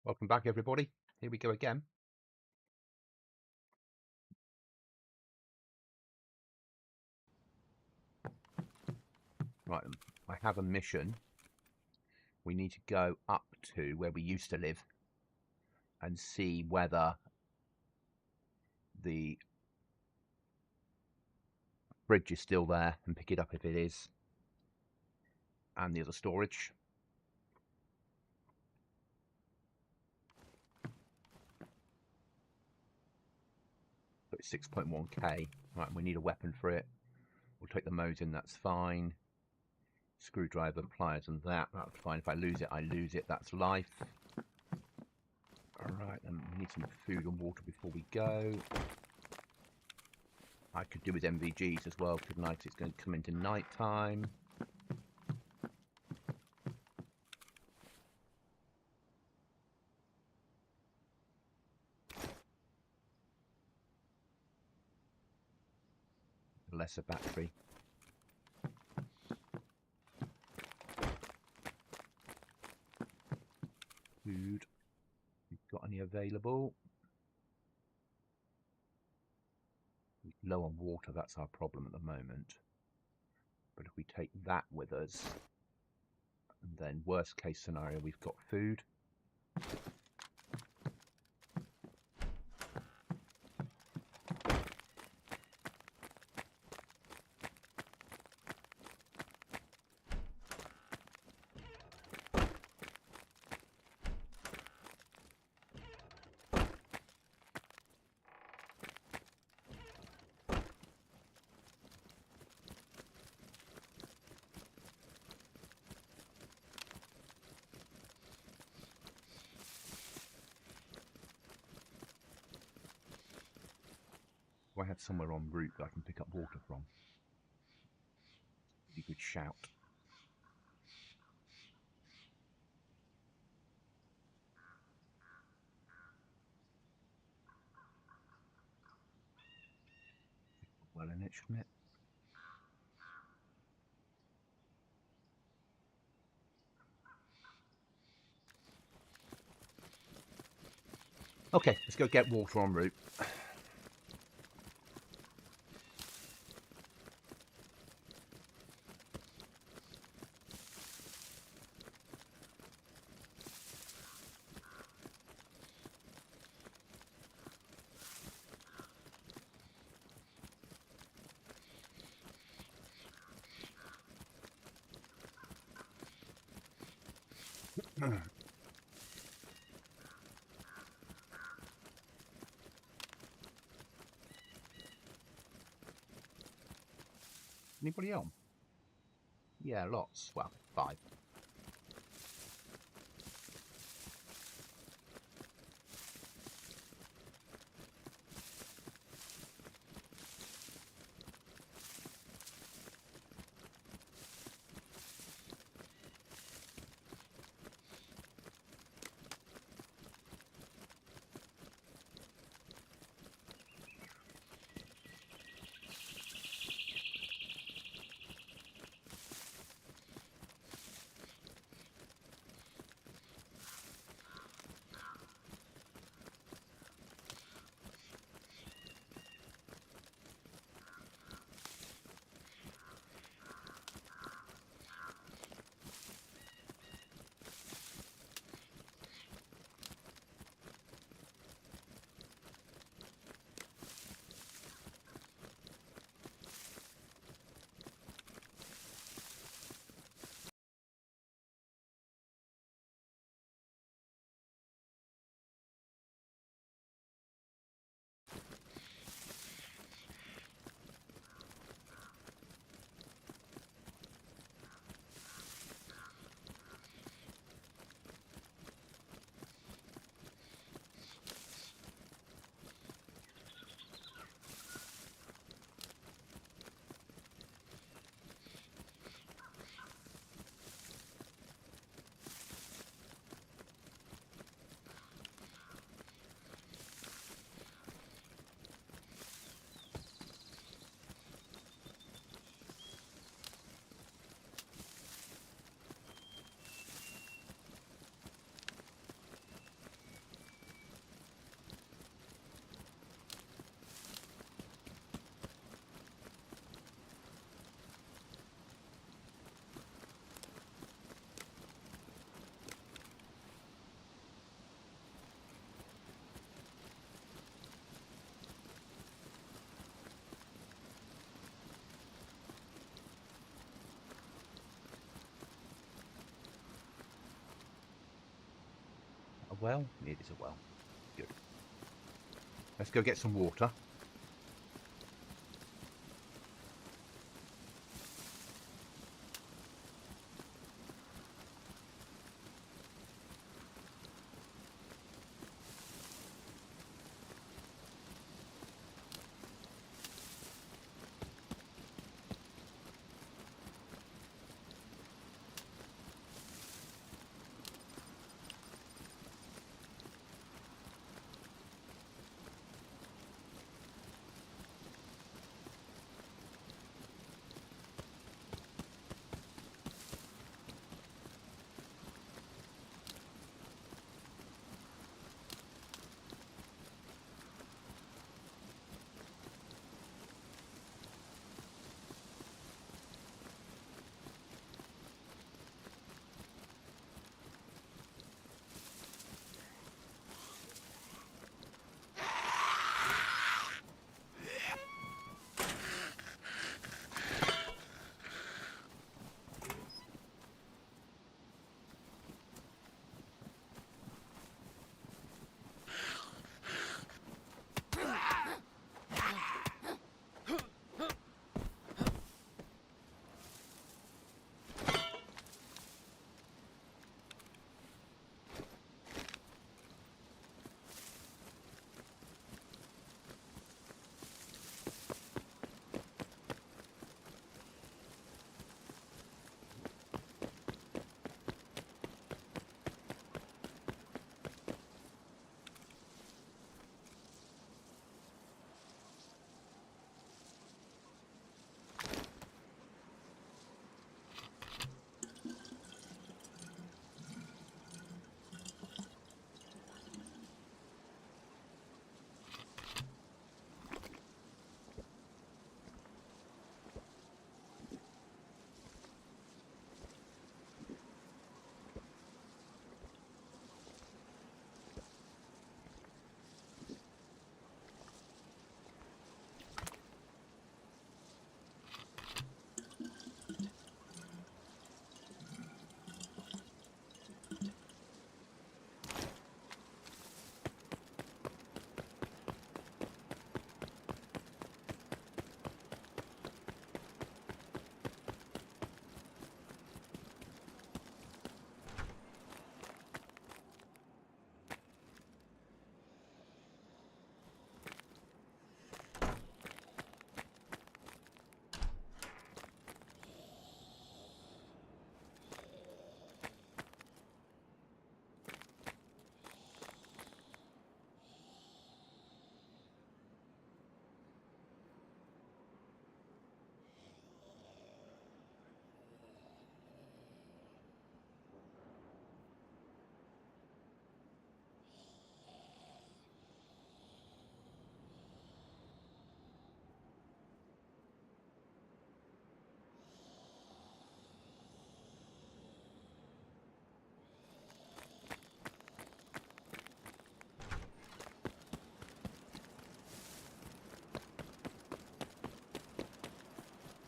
Welcome back, everybody. Here we go again. Right, I have a mission. We need to go up to where we used to live and see whether the bridge is still there and pick it up if it is, and the other storage. So it's 6.1k. Right, we need a weapon for it. We'll take the Mosin, that's fine. Screwdriver, pliers and that's fine. If I lose it, I lose it. That's life. Alright, then we need some food and water before we go. I could do with MVGs as well, couldn't I? 'Cause it's going to come into night time. Lesser battery. Food. We've got any available? We're low on water, that's our problem at the moment. But if we take that with us, and then worst case scenario, we've got food. I had somewhere en route that I can pick up water from. Pretty good shout. Well in it, shouldn't it? Okay, let's go get water en route. Anybody on? Yeah, lots. Well, 5. well? It is a well. Good. Let's go get some water.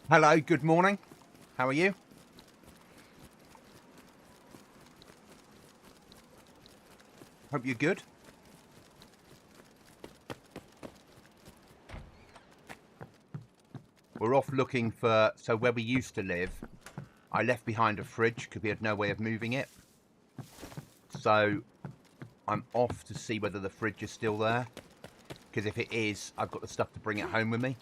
Hello, good morning. How are you? Hope you're good. We're off looking for, so where we used to live, I left behind a fridge because we had no way of moving it. So I'm off to see whether the fridge is still there. Because if it is, I've got the stuff to bring it home with me.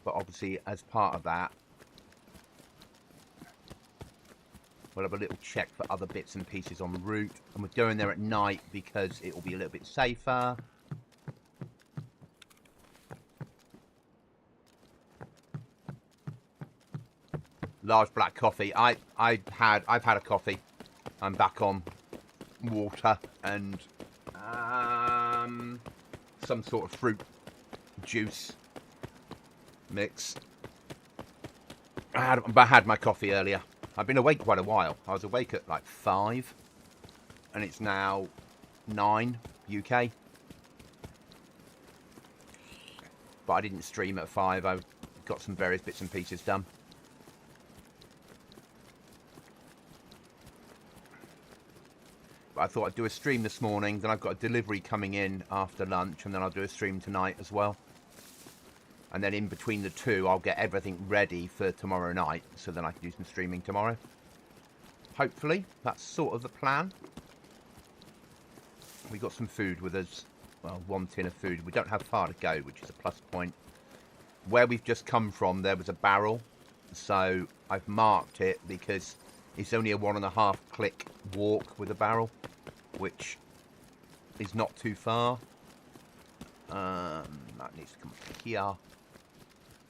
But obviously, as part of that, we'll have a little check for other bits and pieces on the route. And we're going there at night because it will be a little bit safer. Large black coffee. I've had a coffee. I'm back on water and some sort of fruit juice mix. I had my coffee earlier. I've been awake quite a while. I was awake at like 5 and it's now 9 UK. But I didn't stream at 5. I got some various bits and pieces done. I thought I'd do a stream this morning, then I've got a delivery coming in after lunch, and then I'll do a stream tonight as well. And then in between the two, I'll get everything ready for tomorrow night, so then I can do some streaming tomorrow. Hopefully, that's sort of the plan. We got some food with us. Well, 1 tin of food. We don't have far to go, which is a plus point. Where we've just come from, there was a barrel. So I've marked it because it's only a 1.5 click walk with a barrel, which is not too far. That needs to come here.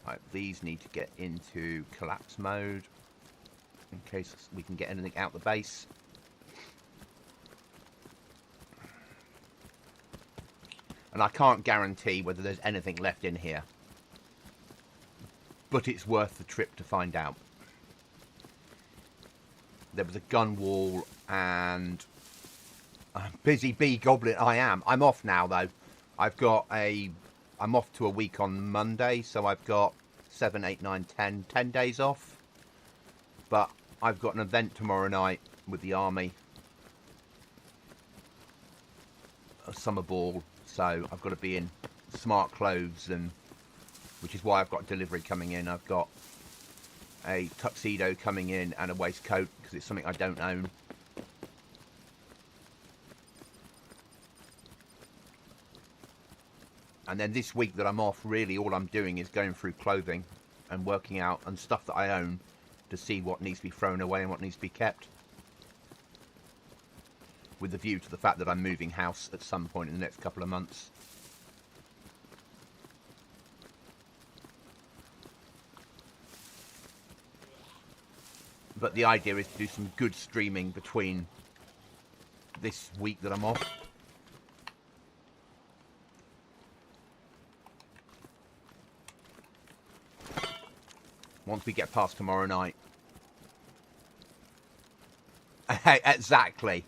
Right, these need to get into collapse mode in case we can get anything out the base. And I can't guarantee whether there's anything left in here, but it's worth the trip to find out. There was a gun wall and a busy bee goblin. I'm off now though. I'm off to a week on Monday, so I've got 7, 8, 9, 10 days off. But I've got an event tomorrow night with the army, a summer ball, so I've got to be in smart clothes, and which is why I've got delivery coming in. I've got a tuxedo coming in and a waistcoat because it's something I don't own. And then this week that I'm off, really all I'm doing is going through clothing and working out and stuff that I own to see what needs to be thrown away and what needs to be kept. With the view to the fact that I'm moving house at some point in the next couple of months. But the idea is to do some good streaming between this week that I'm off. Once we get past tomorrow night. Exactly.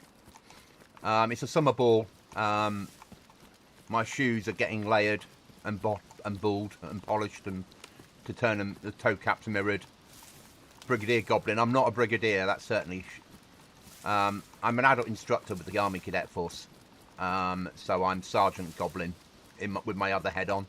It's a summer ball. My shoes are getting layered and balled and polished, and to turn them, the toe caps mirrored. Brigadier Goblin. I'm not a brigadier, that's certainly. I'm an adult instructor with the Army Cadet Force, so I'm Sergeant Goblin with my other head on.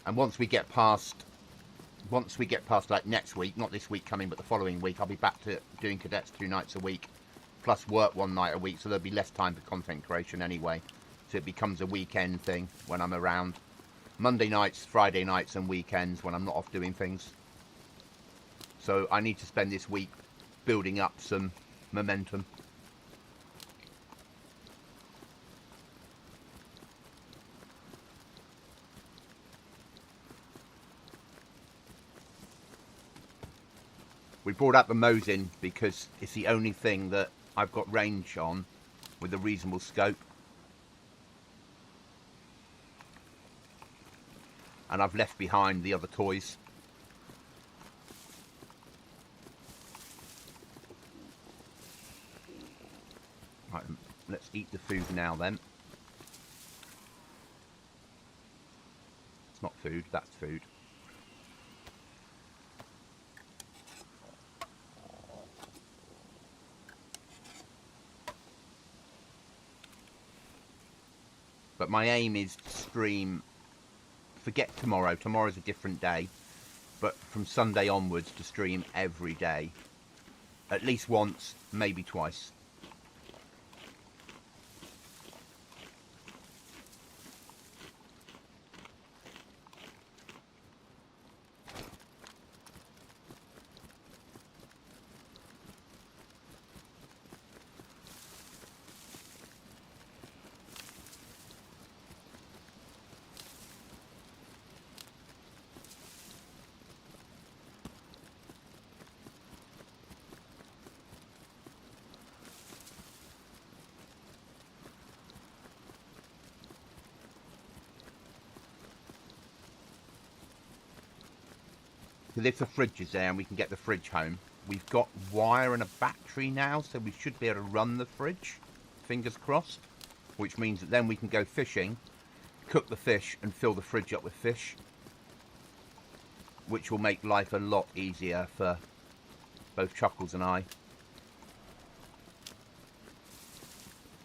And once we get past like next week, not this week coming, but the following week, I'll be back to doing cadets 2 nights a week, plus work 1 night a week, so there'll be less time for content creation anyway. So it becomes a weekend thing when I'm around. Monday nights, Friday nights and weekends when I'm not off doing things. So I need to spend this week building up some momentum. We brought out the Mosin because it's the only thing that I've got range on with a reasonable scope. And I've left behind the other toys. Right, let's eat the food now then. It's not food, that's food. But my aim is to stream, forget tomorrow, tomorrow's a different day, but from Sunday onwards to stream every day. At least once, maybe twice. Because if the fridge is there and we can get the fridge home, we've got wire and a battery now, so we should be able to run the fridge. Fingers crossed. which means that then we can go fishing, cook the fish and fill the fridge up with fish, which will make life a lot easier for both Chuckles and I.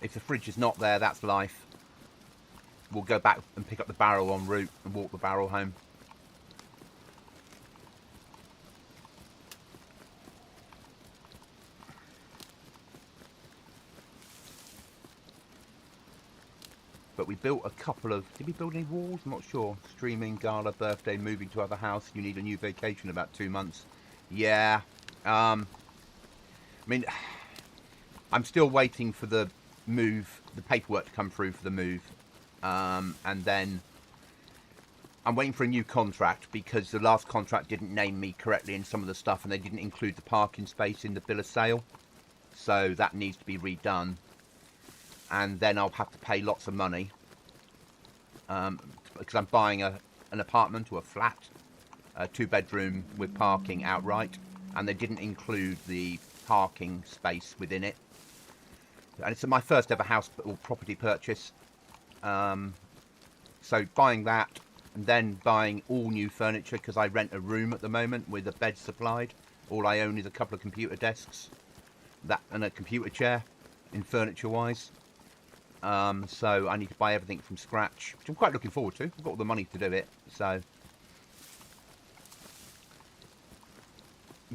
If the fridge is not there, that's life. We'll go back and pick up the barrel en route and walk the barrel home. But we built a couple of... Did we build any walls? I'm not sure. Streaming, gala, birthday, moving to other house. You need a new vacation in about 2 months. Yeah. I mean, I'm still waiting for the move, the paperwork to come through for the move. And then I'm waiting for a new contract because the last contract didn't name me correctly in some of the stuff and they didn't include the parking space in the bill of sale. So that needs to be redone. And then I'll have to pay lots of money because I'm buying an apartment or a flat, a 2-bedroom with parking outright, and they didn't include the parking space within it. And it's my first ever house or property purchase. So buying that and then buying all new furniture because I rent a room at the moment with a bed supplied. All I own is a couple of computer desks, that and a computer chair in furniture wise. So I need to buy everything from scratch, which I'm quite looking forward to. I've got all the money to do it, so.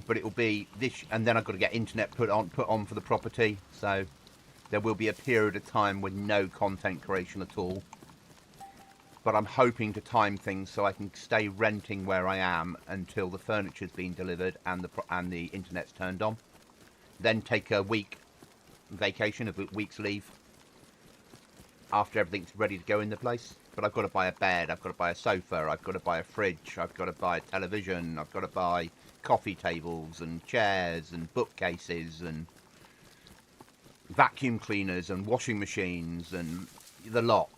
But it will be this, and then I've got to get internet put on for the property. So there will be a period of time with no content creation at all. But I'm hoping to time things so I can stay renting where I am until the furniture's been delivered and the internet's turned on. Then take a week vacation, a week's leave. After everything's ready to go in the place. But I've got to buy a bed, I've got to buy a sofa, I've got to buy a fridge, I've got to buy a television, I've got to buy coffee tables and chairs and bookcases and vacuum cleaners and washing machines and the lot.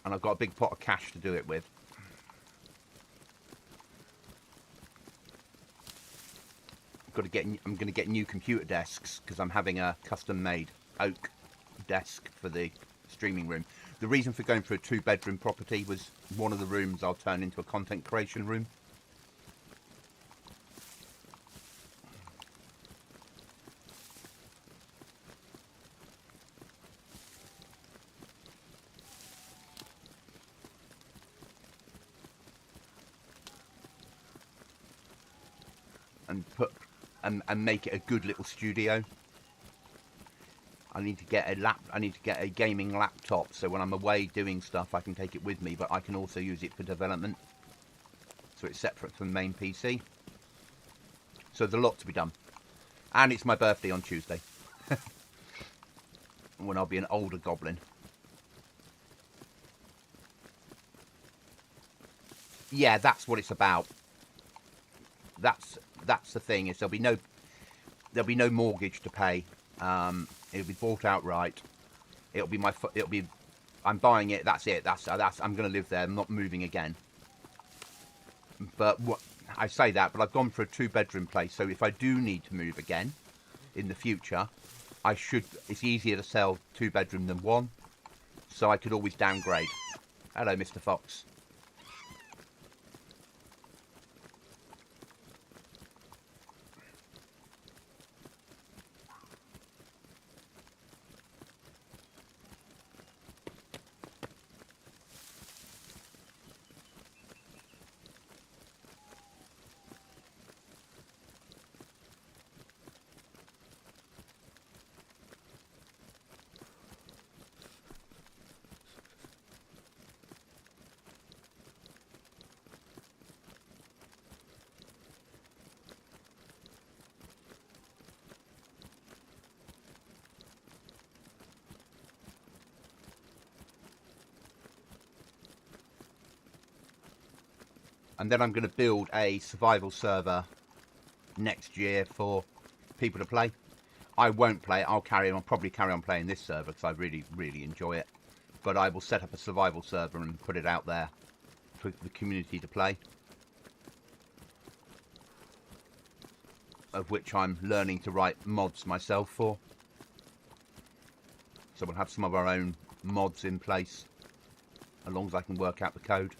And I've got a big pot of cash to do it with. I'm going to get new computer desks because I'm having a custom made oak desk for the streaming room. The reason for going for a 2-bedroom property was one of the rooms I'll turn into a content creation room. And make it a good little studio. I need to get a gaming laptop so when I'm away doing stuff I can take it with me, but I can also use it for development. So it's separate from the main PC. So there's a lot to be done. And it's my birthday on Tuesday. When I'll be an older goblin. Yeah, that's what it's about. That's the thing, is there'll be no mortgage to pay. It'll be bought outright. I'm buying it. That's it. I'm going to live there. I'm not moving again. But I say that, but I've gone for a 2-bedroom place. So if I do need to move again in the future, it's easier to sell 2-bedroom than 1. So I could always downgrade. Hello, Mr. Fox. And then I'm going to build a survival server next year for people to play. I won't play it. I'll probably carry on playing this server because I really, really enjoy it. But I will set up a survival server and put it out there for the community to play. Of which I'm learning to write mods myself for. So we'll have some of our own mods in place, as long as I can work out the code.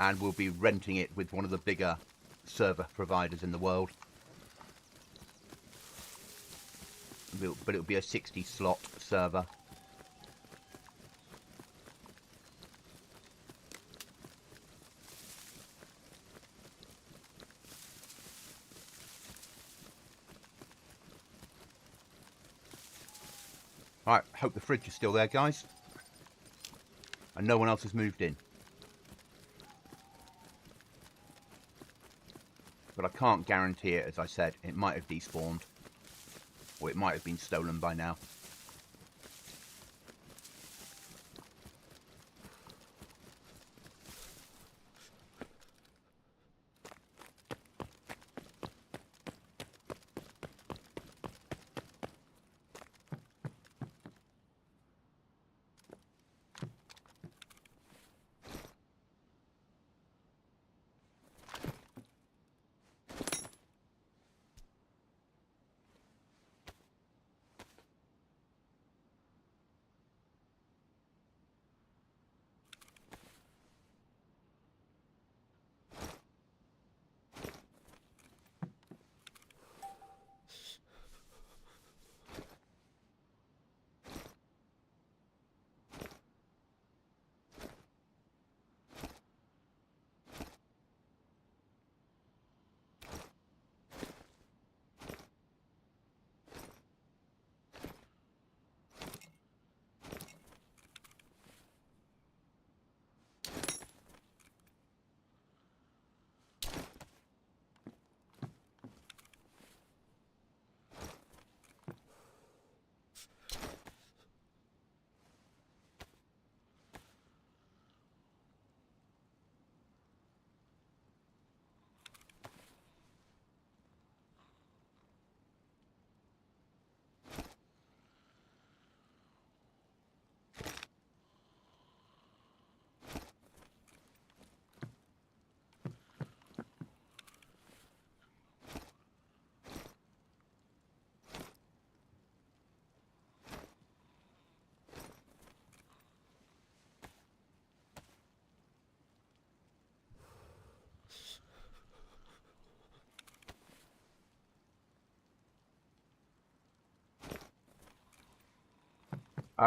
And we'll be renting it with one of the bigger server providers in the world. But it'll be a 60 slot server. Alright, hope the fridge is still there, guys. And no one else has moved in. But I can't guarantee it, as I said. It might have despawned. Or it might have been stolen by now.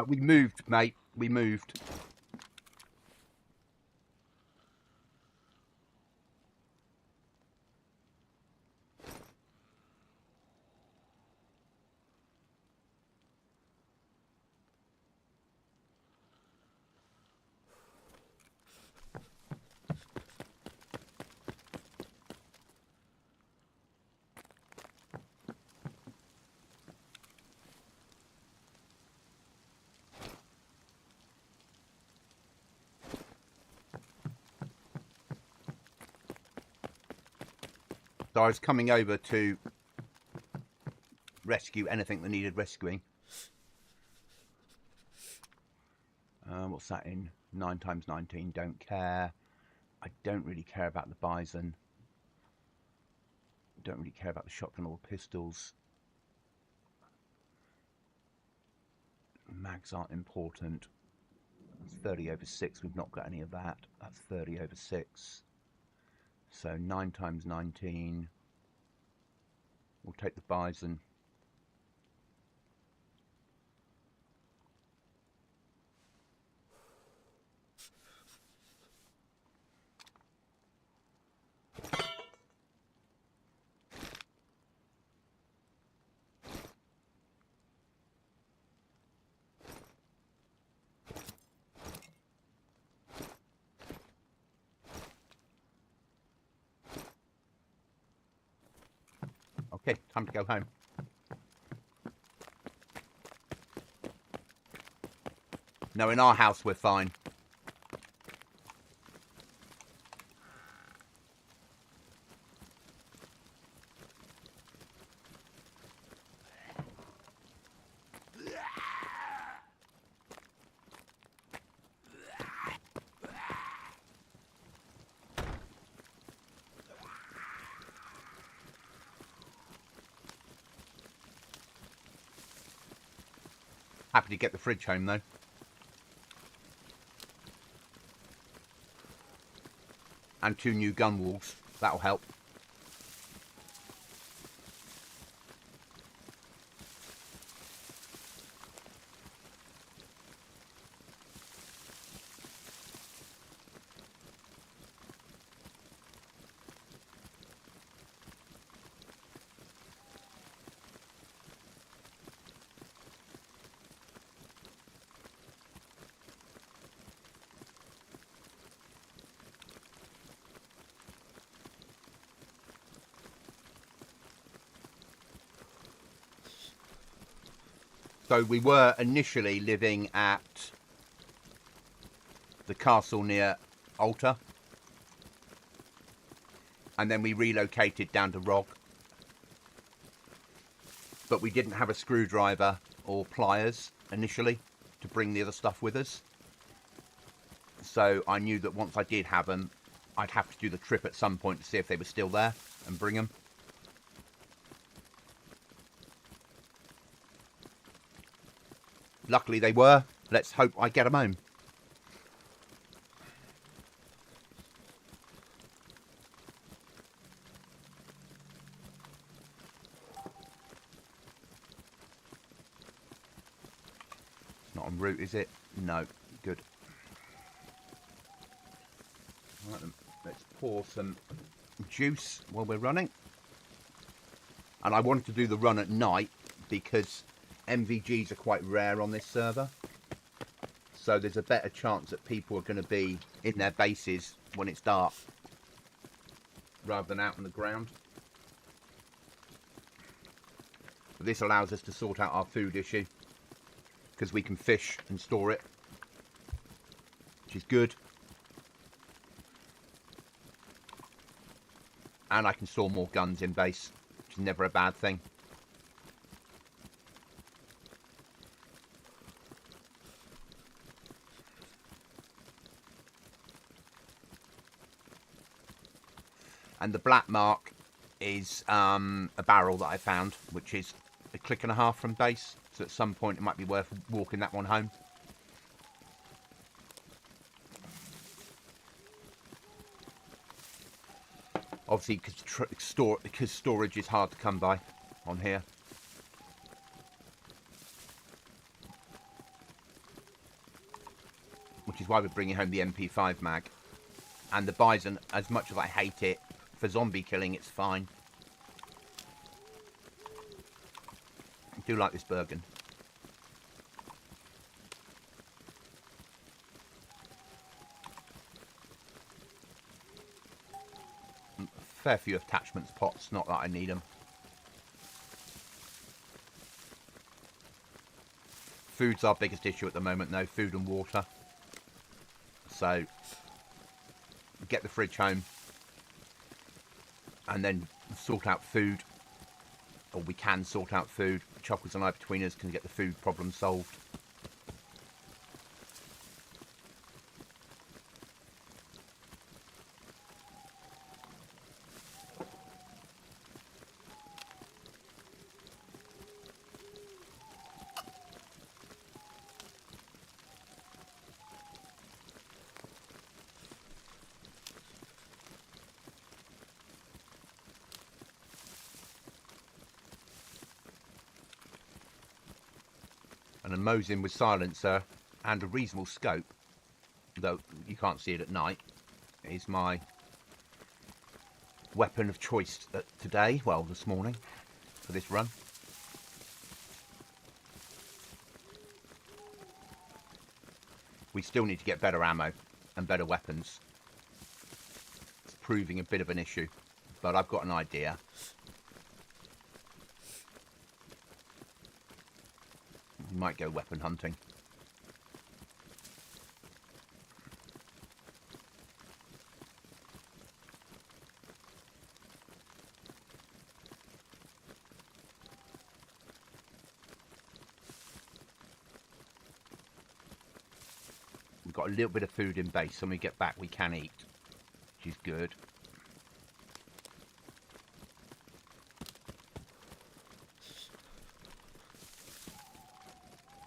We moved, mate. We moved. So I was coming over to rescue anything that needed rescuing. What's that in? 9 times 19, don't care. I don't really care about the bison. Don't really care about the shotgun or the pistols. Mags aren't important. That's 30 over 6, we've not got any of that. That's 30 over 6. So 9 times 19. We'll take the bison. Okay, time to go home. No, in our house we're fine. Happy to get the fridge home though. And 2 new gun walls. That'll help. So we were initially living at the castle near Alta, and then we relocated down to Rog, but we didn't have a screwdriver or pliers initially to bring the other stuff with us. So I knew that once I did have them, I'd have to do the trip at some point to see if they were still there and bring them. Luckily they were. Let's hope I get them home. It's not en route, is it? No. Good. Right then, let's pour some juice while we're running. And I wanted to do the run at night because MVGs are quite rare on this server, so there's a better chance that people are going to be in their bases when it's dark rather than out on the ground. But this allows us to sort out our food issue because we can fish and store it, which is good, and I can store more guns in base, which is never a bad thing. And the black mark is a barrel that I found, which is a click and a half from base. So at some point it might be worth walking that one home. Obviously, because storage is hard to come by on here. Which is why we're bringing home the MP5 mag. And the Bison, as much as I hate it, for zombie killing, it's fine. I do like this Bergen. A fair few attachments pots, not that I need them. Food's our biggest issue at the moment though, food and water. So, get the fridge home. And then sort out food, or we can sort out food. Chuckles and I between us can get the food problem solved. And a Mosin with silencer and a reasonable scope, though you can't see it at night, is my weapon of choice today, well this morning, for this run. We still need to get better ammo and better weapons. It's proving a bit of an issue, but I've got an idea. We might go weapon hunting. We've got a little bit of food in base, so when we get back we can eat, which is good.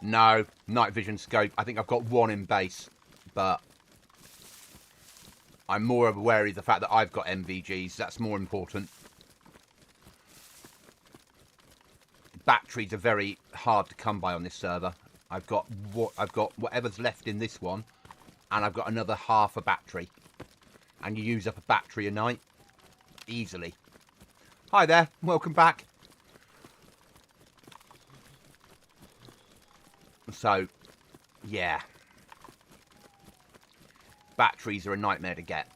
No, night vision scope. I think I've got one in base, but I'm more aware of the fact that I've got MVGs. That's more important. Batteries are very hard to come by on this server. I've got whatever's left in this one, and I've got another half a battery. And you use up a battery a night easily. Hi there, welcome back. So, yeah. Batteries are a nightmare to get.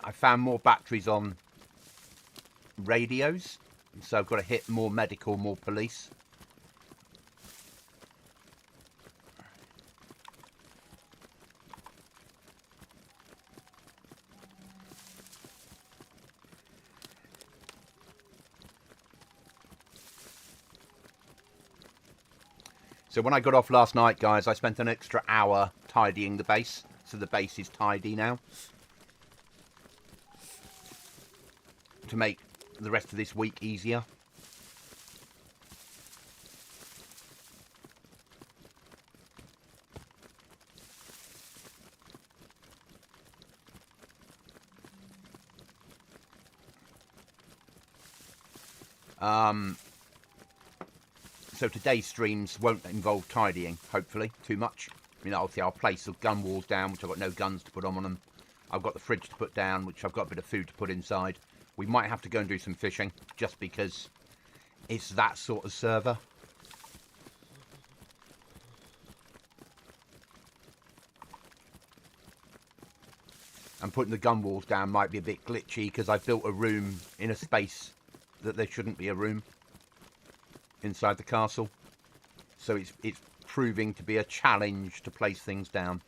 I found more batteries on radios, so I've got to hit more medical, more police. So when I got off last night, guys, I spent an extra hour tidying the base. So the base is tidy now. To make the rest of this week easier. So today's streams won't involve tidying, hopefully, too much. I mean, obviously I'll place the gun walls down, which I've got no guns to put on them. I've got the fridge to put down, which I've got a bit of food to put inside. We might have to go and do some fishing, just because it's that sort of server. And putting the gun walls down might be a bit glitchy, because I've built a room in a space that there shouldn't be a room inside the castle. So it's proving to be a challenge to place things down.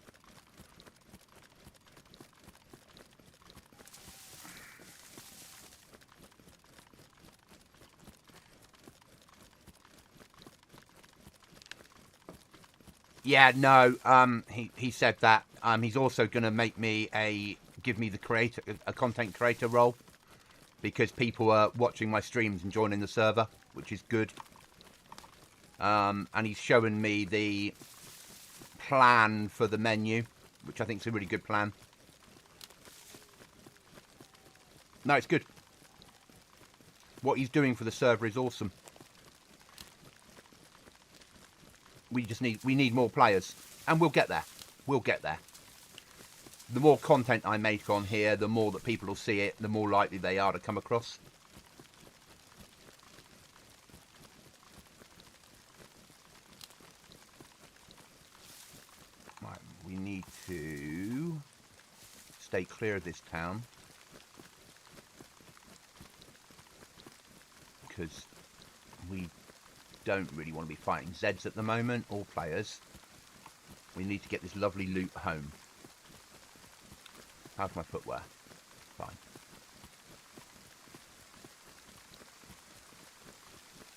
Yeah, no, he said that. He's also going to make me give me a content creator role, because people are watching my streams and joining the server, which is good. And he's showing me the plan for the menu, which I think is a really good plan. No, it's good. What he's doing for the server is awesome. We need more players, and we'll get there. We'll get there. The more content I make on here, the more that people will see it, the more likely they are to come across. Right, we need to stay clear of this town, because we don't really want to be fighting Zeds at the moment, or players. We need to get this lovely loot home. How's my footwear? Fine.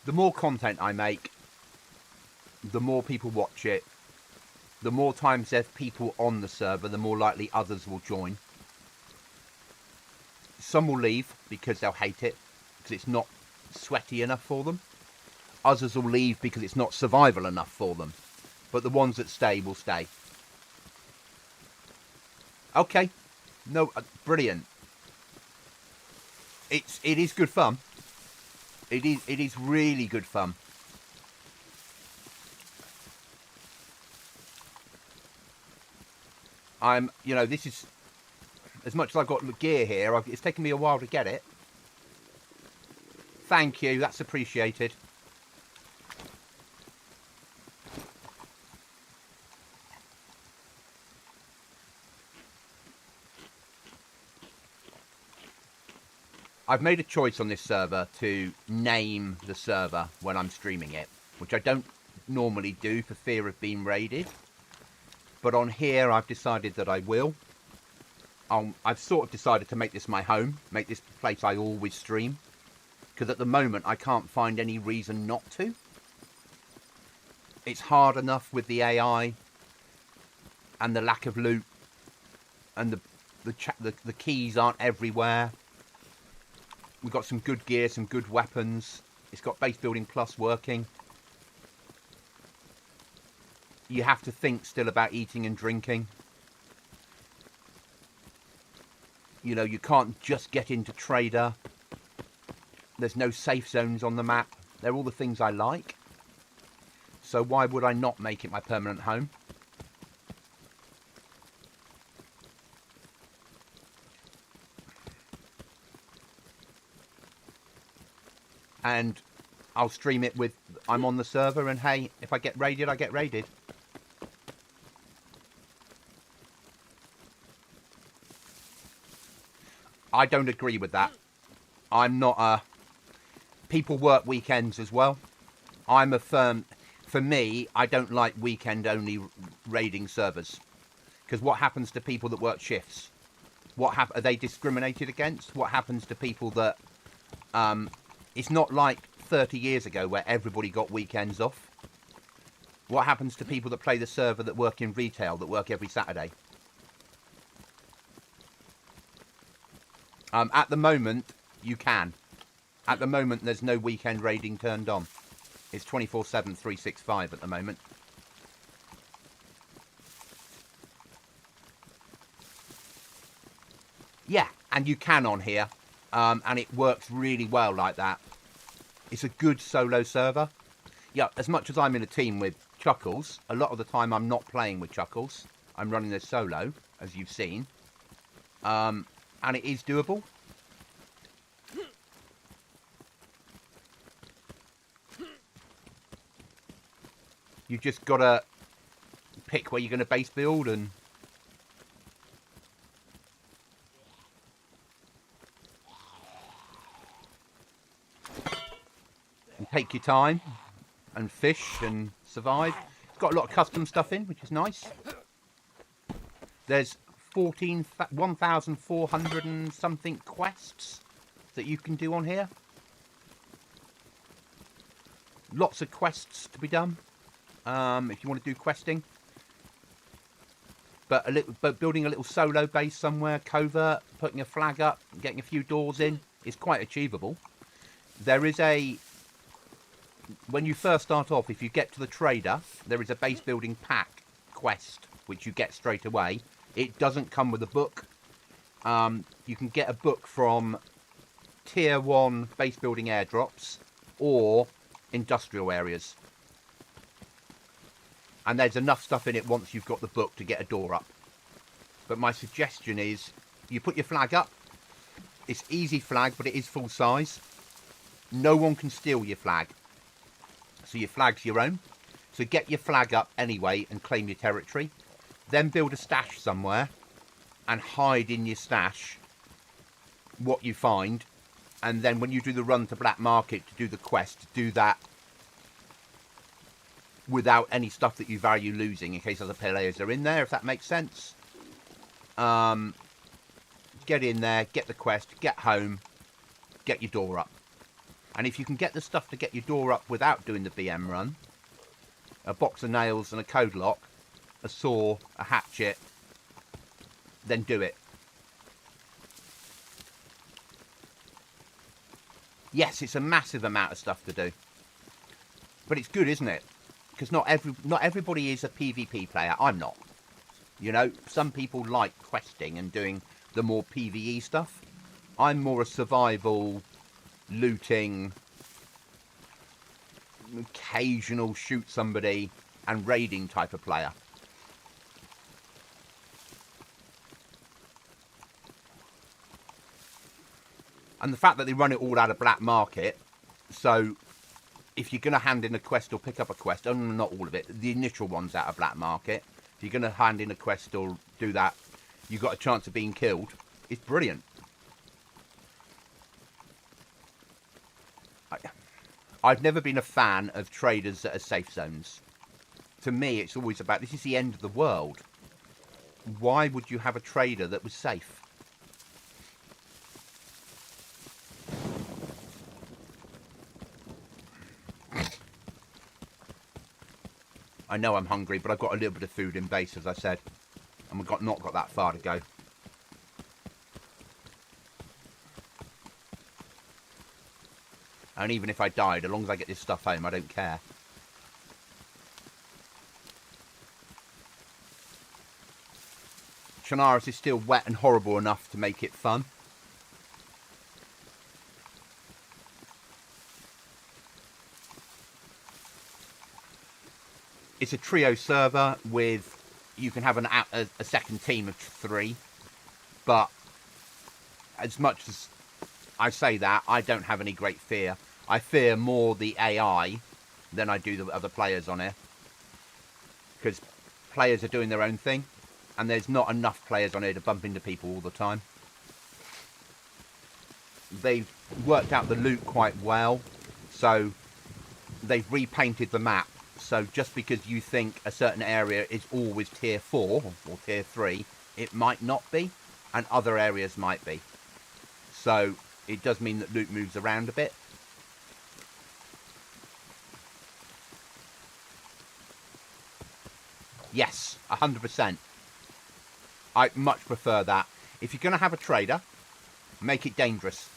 The more content I make, the more people watch it, the more times there's people on the server, the more likely others will join. Some will leave because they'll hate it, because it's not sweaty enough for them. Others will leave because it's not survival enough for them. But the ones that stay will stay. Okay. No, brilliant. It is good fun. It is really good fun. This is, as much as I've got gear here, it's taken me a while to get it. Thank you, that's appreciated. I've made a choice on this server to name the server when I'm streaming it, which I don't normally do for fear of being raided. But on here, I've decided that I will. I've sort of decided to make this my home, make this the place I always stream. Because at the moment, I can't find any reason not to. It's hard enough with the AI and the lack of loot, and the keys aren't everywhere. We've got some good gear, some good weapons. It's got base building plus working. you have to think still about eating and drinking. You know, you can't just get into trader. There's no safe zones on the map. They're all the things I like. So why would I not make it my permanent home? And I'll stream it with, I'm on the server, and hey, if I get raided, I get raided. I don't agree with that. I'm not a... People work weekends as well. I'm a firm... For me, I don't like weekend-only raiding servers. Because what happens to people that work shifts? Are they discriminated against? What happens to people that... it's not like 30 years ago where everybody got weekends off. What happens to people that play the server that work in retail, that work every Saturday? At the moment, you can. At the moment, there's no weekend raiding turned on. It's 24/7, 365 at the moment. Yeah, and you can on here. And it works really well like that. It's a good solo server. Yeah, as much as I'm in a team with Chuckles, a lot of the time I'm not playing with Chuckles. I'm running this solo, as you've seen. And it is doable. You just gotta pick where you're gonna base build and take your time and fish and survive. It's got a lot of custom stuff in, which is nice. There's 1,400 and something quests that you can do on here. Lots of quests to be done. If you want to do questing. But building a little solo base somewhere, covert, putting a flag up, getting a few doors in, is quite achievable. There is when you first start off, if you get to the trader, there is a base building pack quest, which you get straight away. It doesn't come with a book. You can get a book from tier 1 base building airdrops or industrial areas. And there's enough stuff in it once you've got the book to get a door up. But my suggestion is, you put your flag up. It's easy flag, but it is full size. No one can steal your flag. So your flag's your own. So get your flag up anyway and claim your territory. Then build a stash somewhere and hide in your stash what you find. And then when you do the run to Black Market to do the quest, do that without any stuff that you value losing in case other players are in there, if that makes sense. Get in there, get the quest, get home, get your door up. And if you can get the stuff to get your door up without doing the BM run, a box of nails and a code lock, a saw, a hatchet, then do it. Yes, it's a massive amount of stuff to do. But it's good, isn't it? Because not everybody is a PvP player. I'm not. You know, some people like questing and doing the more PvE stuff. I'm more a survival, looting, occasional shoot somebody and raiding type of player. And the fact that they run it all out of Black Market, so if you're going to hand in a quest or pick up a quest, not all of it, the initial one's out of Black Market. If you're going to hand in a quest or do that, you've got a chance of being killed. It's brilliant. I've never been a fan of traders that are safe zones. To me, it's always about, this is the end of the world. Why would you have a trader that was safe? I know I'm hungry, but I've got a little bit of food in base, as I said. And we've not got that far to go. And even if I died, as long as I get this stuff home, I don't care. Chernarus is still wet and horrible enough to make it fun. It's a trio server with, you can have a second team of 3, but as much as I say that, I don't have any great fear. I fear more the AI than I do the other players on here. Because players are doing their own thing, and there's not enough players on here to bump into people all the time. They've worked out the loot quite well, so they've repainted the map. So just because you think a certain area is always tier 4 or tier 3, it might not be, and other areas might be. So it does mean that loot moves around a bit. Yes, 100%. I much prefer that. If you're going to have a trader, make it dangerous.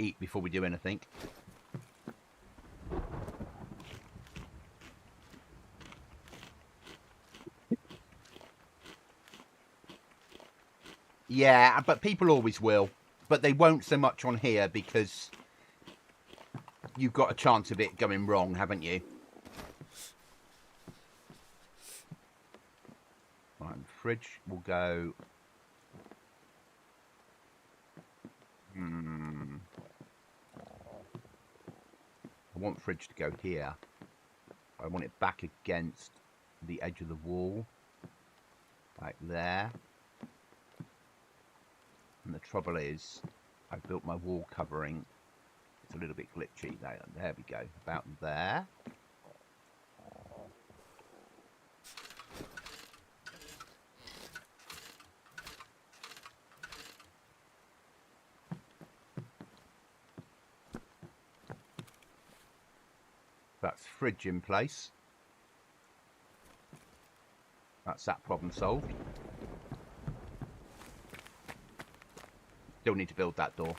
Eat before we do anything. Yeah, but people always will. But they won't so much on here because you've got a chance of it going wrong, haven't you? Right, fridge will go... I want fridge to go here. I want it back against the edge of the wall. Like there. And the trouble is, I've built my wall covering. It's a little bit glitchy. There we go. About there. That's fridge in place. That's that problem solved. Still need to build that door.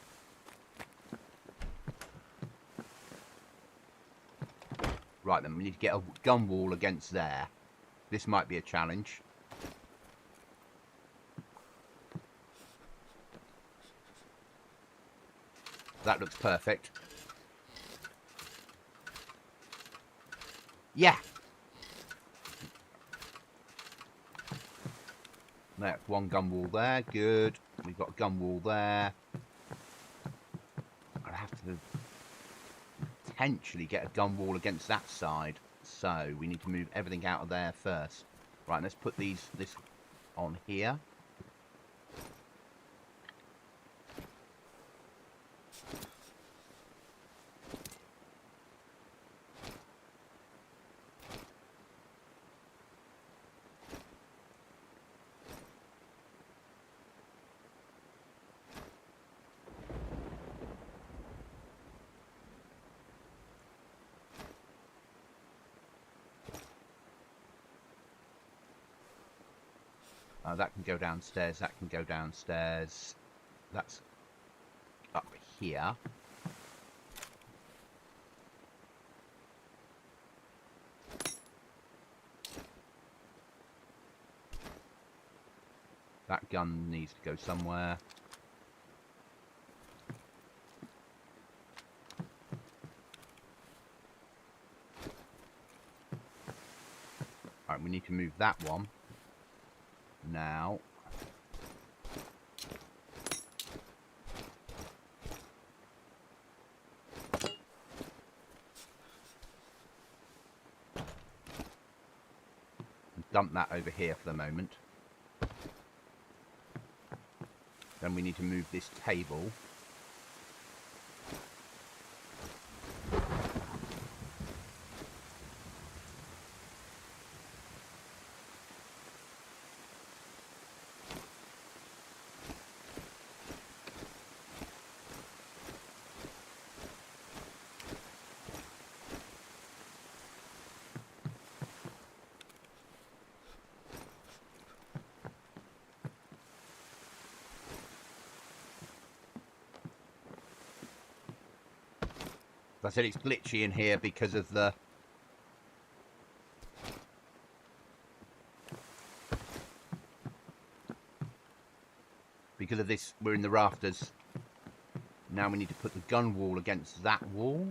Right then, we need to get a gun wall against there. This might be a challenge. That looks perfect. Yeah. That's one gun wall there. Good. We've got a gun wall there. I have to potentially get a gun wall against that side. So we need to move everything out of there first. Right, let's put this on here. That can go downstairs, that can go downstairs. That's up here. That gun needs to go somewhere. Alright, we need to move that one. Now, dump that over here for the moment. Then we need to move this table. I said it's glitchy in here because of the... Because of this, we're in the rafters. Now we need to put the gun wall against that wall.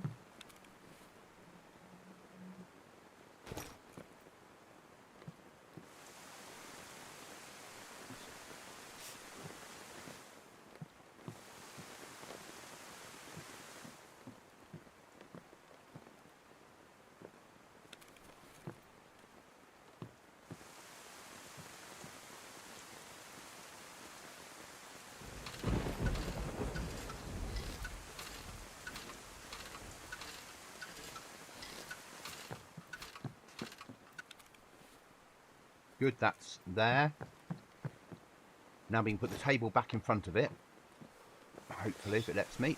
Good, that's there. Now we can put the table back in front of it. Hopefully, if it lets me.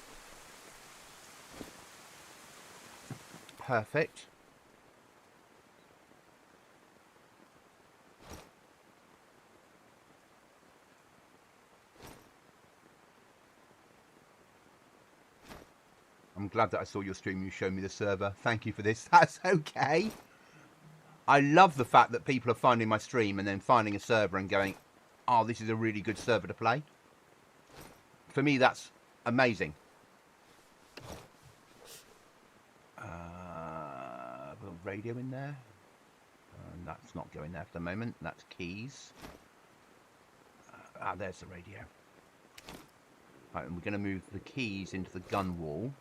Perfect. I'm glad that I saw your stream. You showed me the server. Thank you for this. That's okay. I love the fact that people are finding my stream and then finding a server and going, oh, this is a really good server to play. For me, that's amazing. A little radio in there. That's not going there for the moment. That's keys. There's the radio. Right, and we're going to move the keys into the gun wall.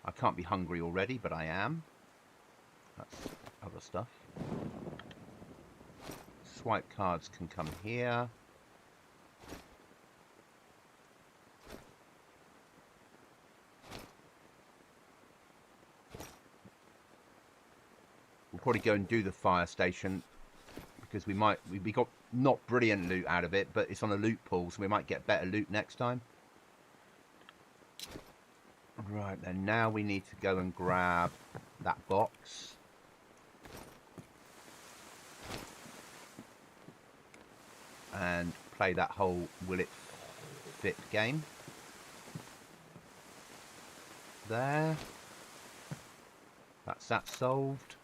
I can't be hungry already, but I am. That's other stuff. Swipe cards can come here. We'll probably go and do the fire station because we got not brilliant loot out of it, but it's on a loot pool, so we might get better loot next time. Right, then now we need to go and grab that box. And play that whole will it fit game. There. That's that solved.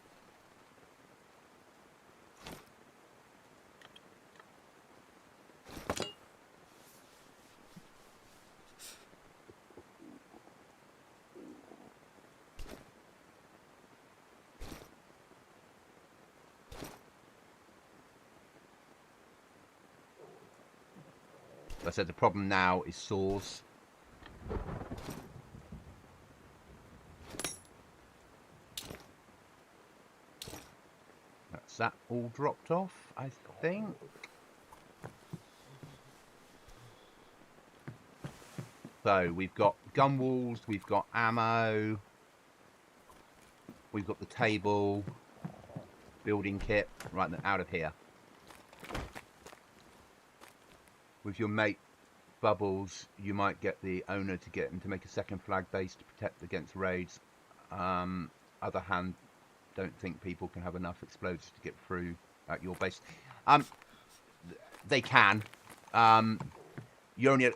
I said the problem now is saws. That's that all dropped off, I think. So we've got gun walls, we've got ammo, we've got the table, building kit, right out of here. With your mate Bubbles, you might get the owner to get him to make a second flag base to protect against raids. Other hand, don't think people can have enough explosives to get through at your base. They can. You're only.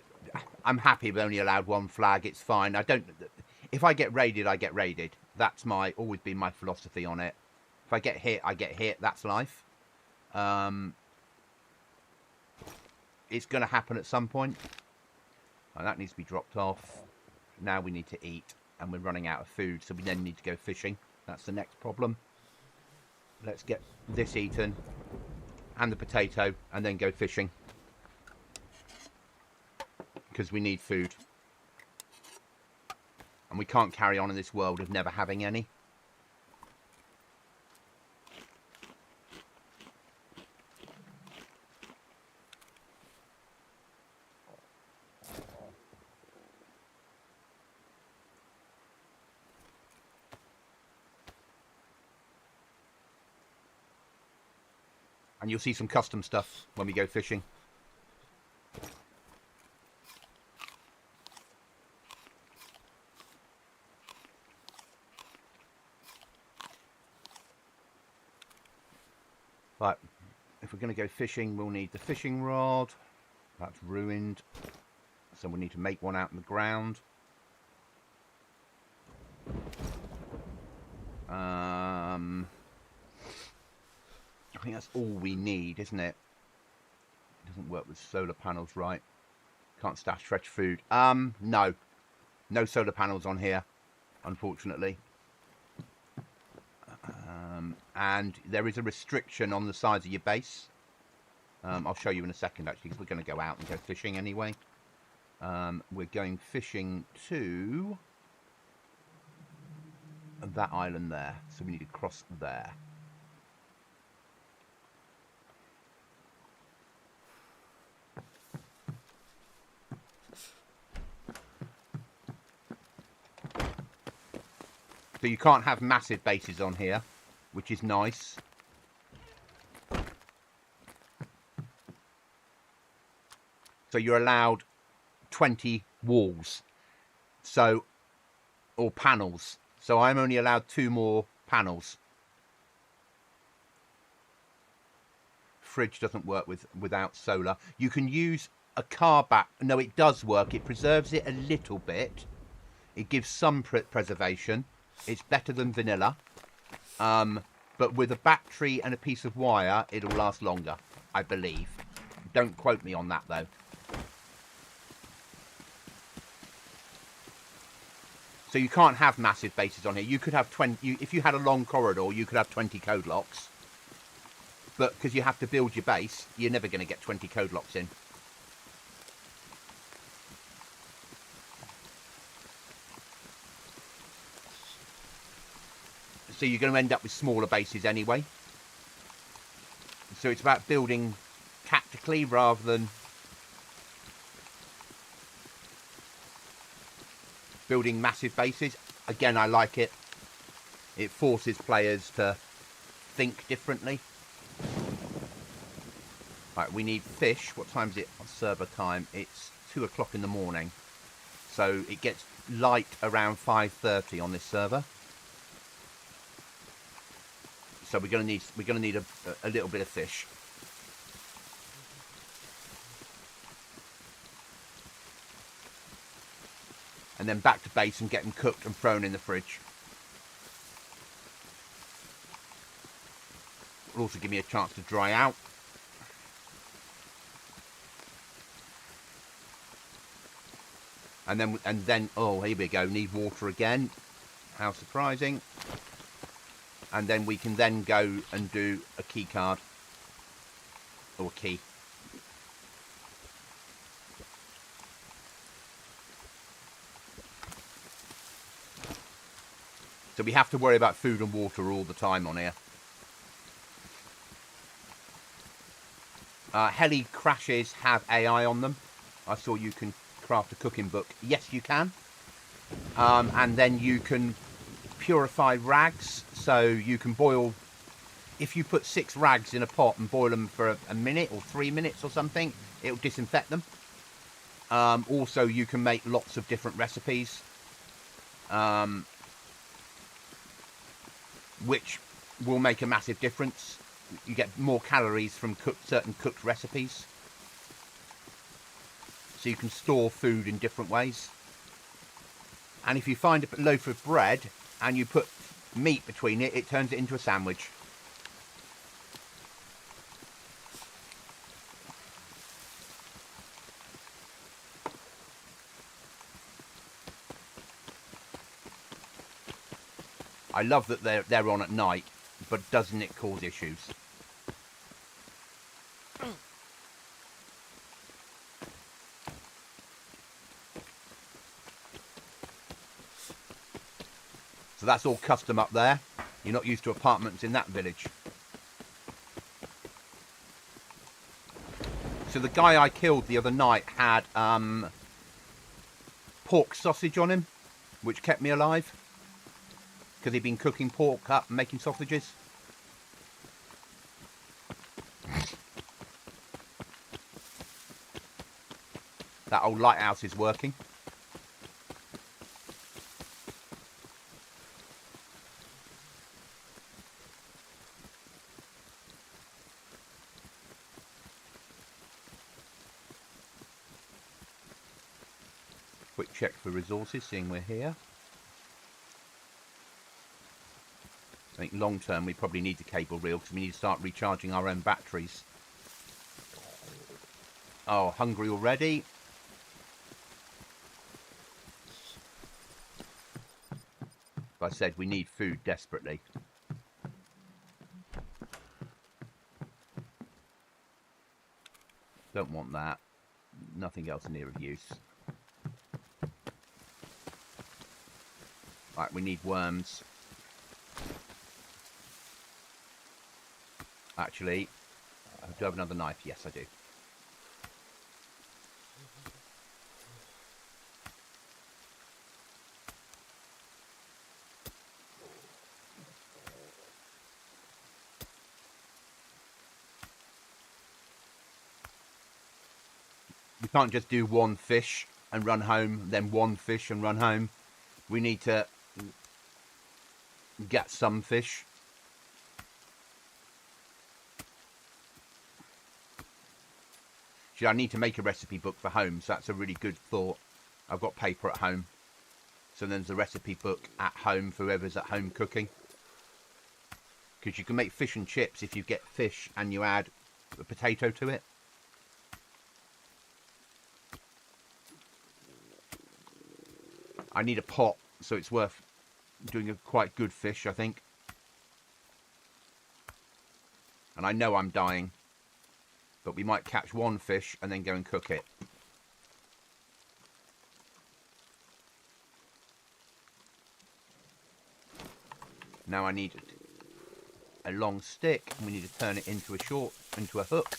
I'm happy with only allowed one flag. It's fine. I don't. If I get raided, I get raided. That's always been my philosophy on it. If I get hit, I get hit. That's life. It's going to happen at some point. And that needs to be dropped off. Now we need to eat, and we're running out of food, so we then need to go fishing. That's the next problem. Let's get this eaten, and the potato, and then go fishing. Because we need food. And we can't carry on in this world of never having any. And you'll see some custom stuff when we go fishing. Right, if we're going to go fishing, we'll need the fishing rod. That's ruined. So we need to make one out in the ground. I think that's all we need, isn't it? It doesn't work with solar panels, right? Can't stash fresh food. No. No solar panels on here, unfortunately. And there is a restriction on the size of your base. I'll show you in a second, actually, because we're going to go out and go fishing anyway. We're going fishing to that island there. So we need to cross there. So you can't have massive bases on here, which is nice. So you're allowed 20 walls, so, or panels. So I'm only allowed 2 more panels. Fridge doesn't work without solar. You can use a car back. No, it does work. It preserves it a little bit. It gives some preservation. It's better than vanilla. But with a battery and a piece of wire, it'll last longer, I believe. Don't quote me on that, though. So you can't have massive bases on here. You could have 20... if you had a long corridor, you could have 20 code locks. But because you have to build your base, you're never going to get 20 code locks in. So you're going to end up with smaller bases anyway. So it's about building tactically rather than building massive bases. Again, I like it. It forces players to think differently. Right, we need fish. What time is it on server time? It's 2 o'clock in the morning. So it gets light around 5:30 on this server. So we're going to need a little bit of fish. And then back to base and get them cooked and thrown in the fridge. It'll also give me a chance to dry out. And then oh, here we go. Need water again. How surprising. And then we can then go and do a key card. Or a key. So we have to worry about food and water all the time on here. Heli crashes have AI on them. I saw you can craft a cooking book. Yes, you can. And then you can purify rags. So you can boil... if you put 6 rags in a pot and boil them for a minute or 3 minutes or something, it'll disinfect them. Also, you can make lots of different recipes. Which will make a massive difference. You get more calories from certain cooked recipes. So you can store food in different ways. And if you find a loaf of bread and you put meat between it, it turns it into a sandwich. I love that they're on at night, but doesn't it cause issues? So that's all custom up there. You're not used to apartments in that village. So the guy I killed the other night had pork sausage on him, which kept me alive. Because he'd been cooking pork up and making sausages. That old lighthouse is working. Quick check for resources, seeing we're here. I think long term we probably need the cable reel because we need to start recharging our own batteries. Oh, hungry already? Like I said, we need food desperately. Don't want that. Nothing else near of use. Right, we need worms. Actually, do I have another knife? Yes, I do. We can't just do one fish and run home, then one fish and run home. We need to get some fish. I need to make a recipe book for home, so that's a really good thought. I've got paper at home, so then there's a recipe book at home for whoever's at home cooking. Because you can make fish and chips if you get fish and you add a potato to it. I need a pot, so it's worth doing a quite good fish, I think. And I know I'm dying. But we might catch one fish and then go and cook it. Now I need a long stick, and we need to turn it into a hook.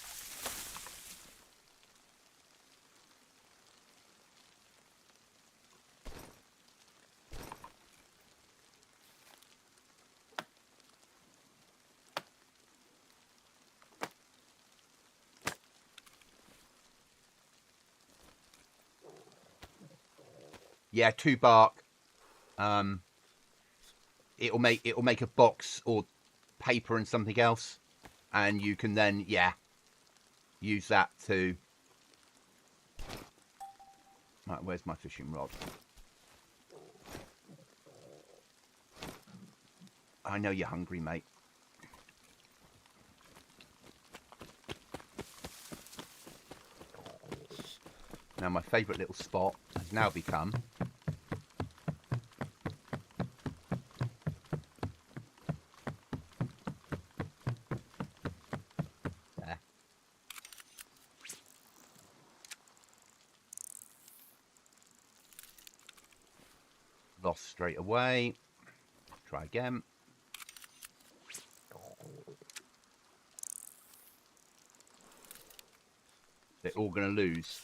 Yeah, 2 bark. It'll make a box or paper and something else, and you can then use that to. Right, where's my fishing rod? I know you're hungry, mate. Now my favourite little spot has now become there. Lost straight away. Try again. They're all going to lose.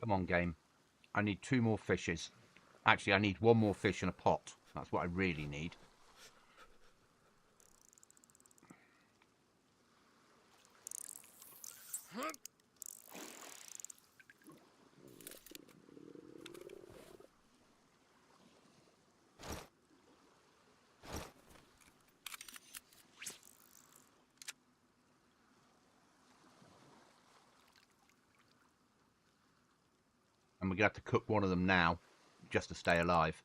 Come on, game. I need 2 more fishes. Actually, I need 1 more fish in a pot. That's what I really need. And we're going to have to cook one of them now, just to stay alive.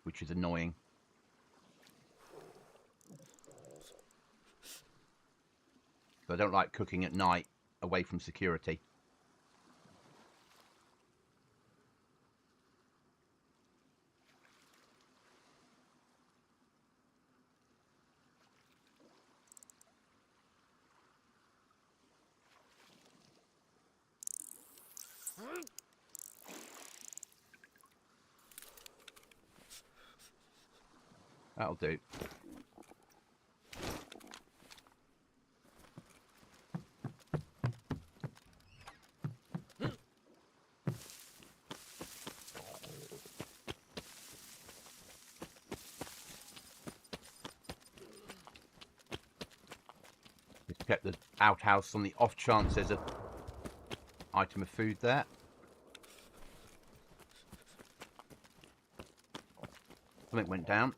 Which is annoying. So I don't like cooking at night, away from security. That'll do. Just kept the outhouse on the off chance there's an item of food there. Something went down.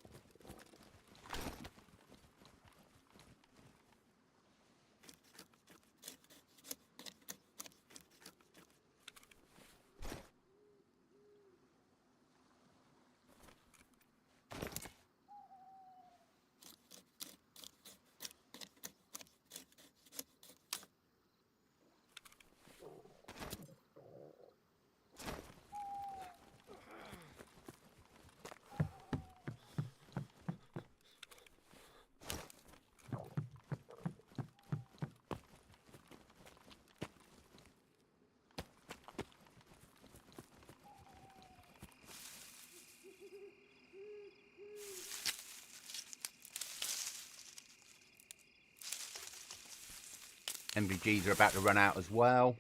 MVGs are about to run out as well,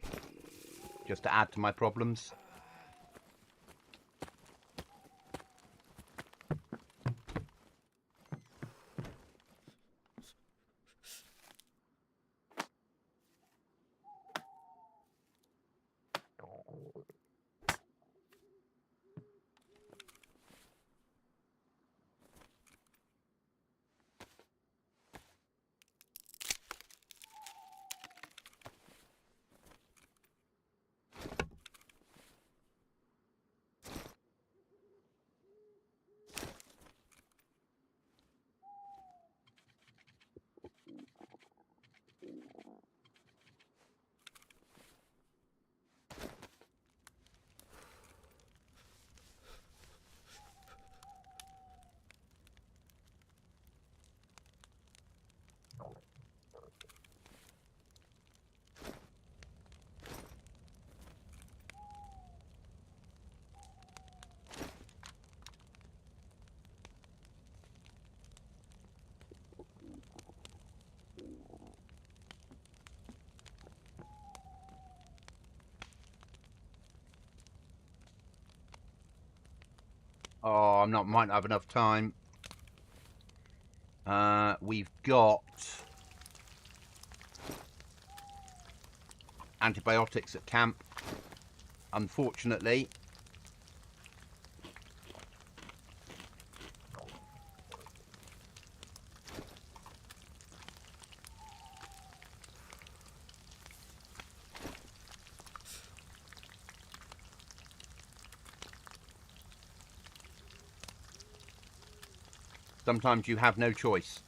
just to add to my problems. Oh, might not have enough time. We've got antibiotics at camp, unfortunately. Sometimes you have no choice.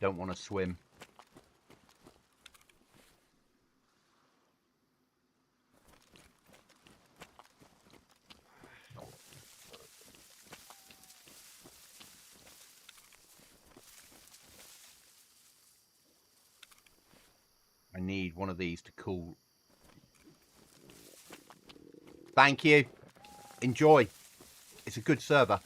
Don't want to swim. I need one of these to cool. Thank you. Enjoy. It's a good server.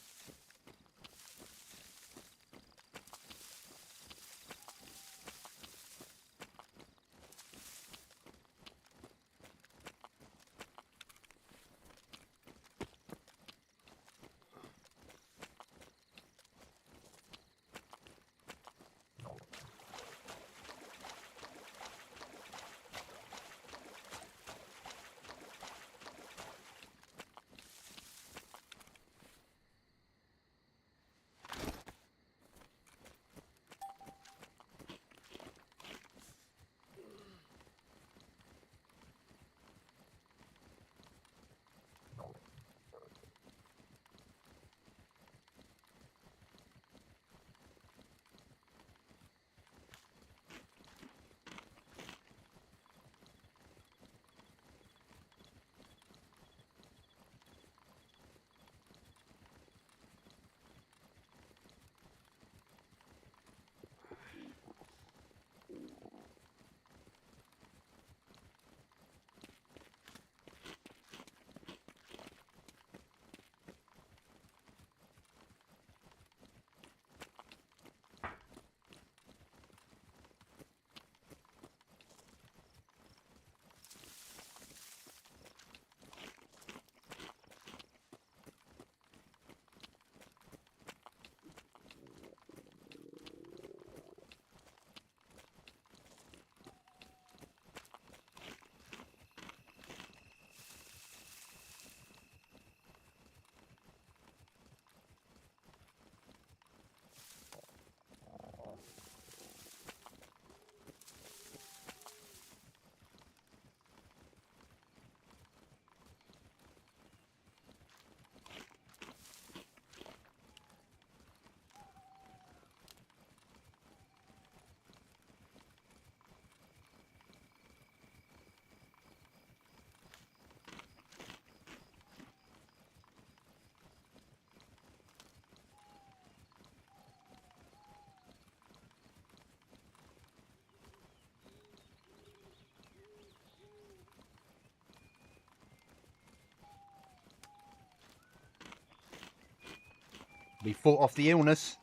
We fought off the illness.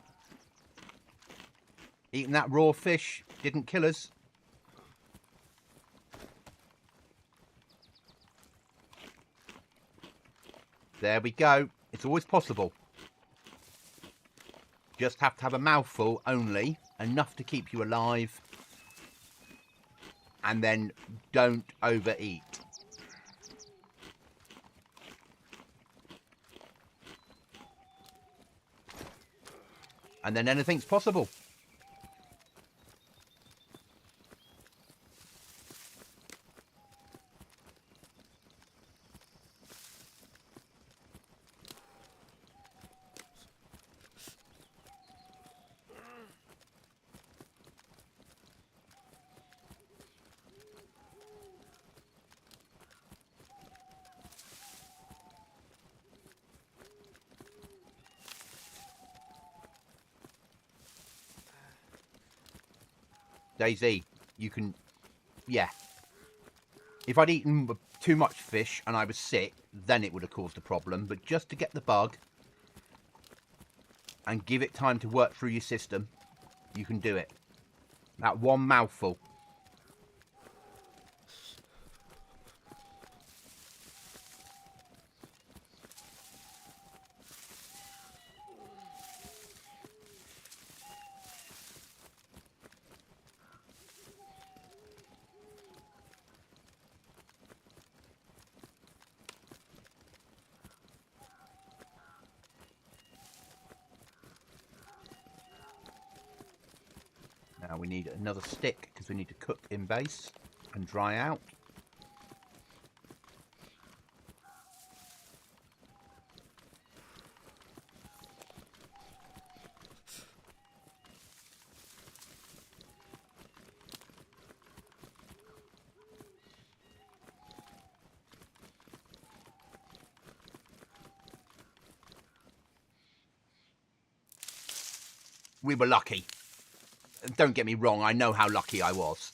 Eating that raw fish didn't kill us. There we go. It's always possible. Just have to have a mouthful only, enough to keep you alive. And then don't overeat. And then anything's possible. DayZ, you can, yeah. If I'd eaten too much fish and I was sick, then it would have caused a problem. But just to get the bug and give it time to work through your system, you can do it. That one mouthful. Now we need another stick because we need to cook in base and dry out. we were lucky. Don't get me wrong, I know how lucky I was.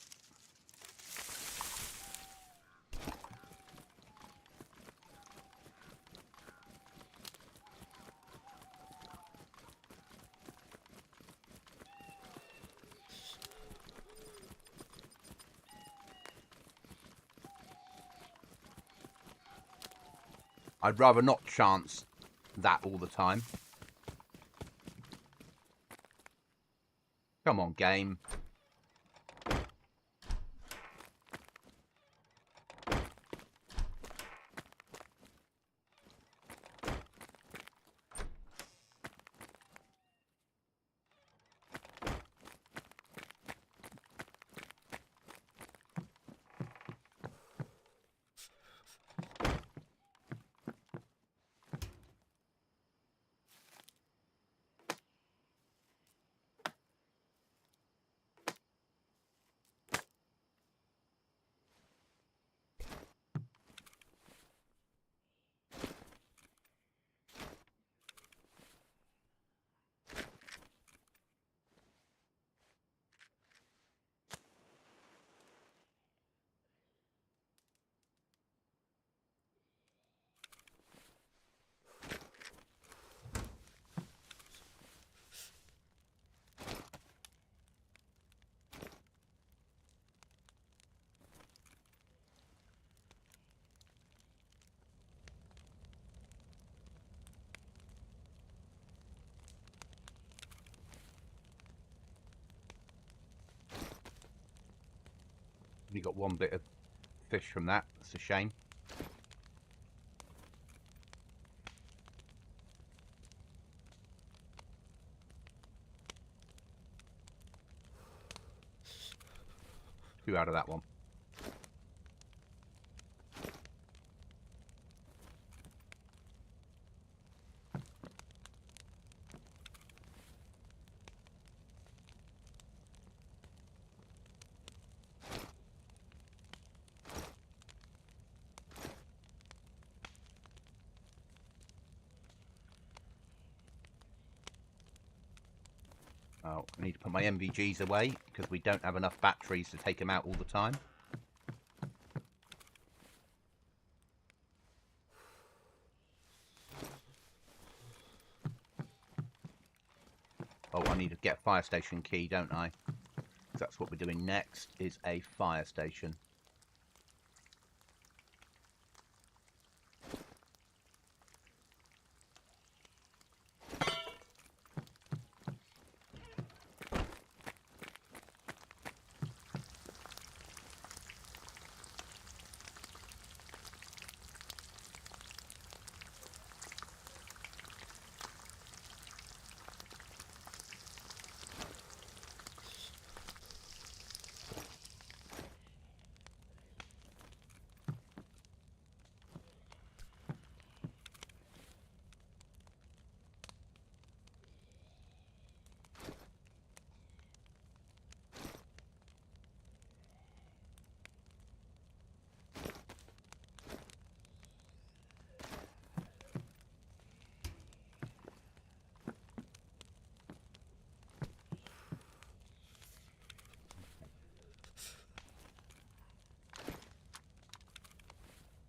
I'd rather not chance that all the time. Come on, game. Only got one bit of fish from that. That's a shame. Two out of that one. Oh, I need to put my MVGs away because we don't have enough batteries to take them out all the time. Oh, I need to get a fire station key, don't I? That's what we're doing next, is a fire station.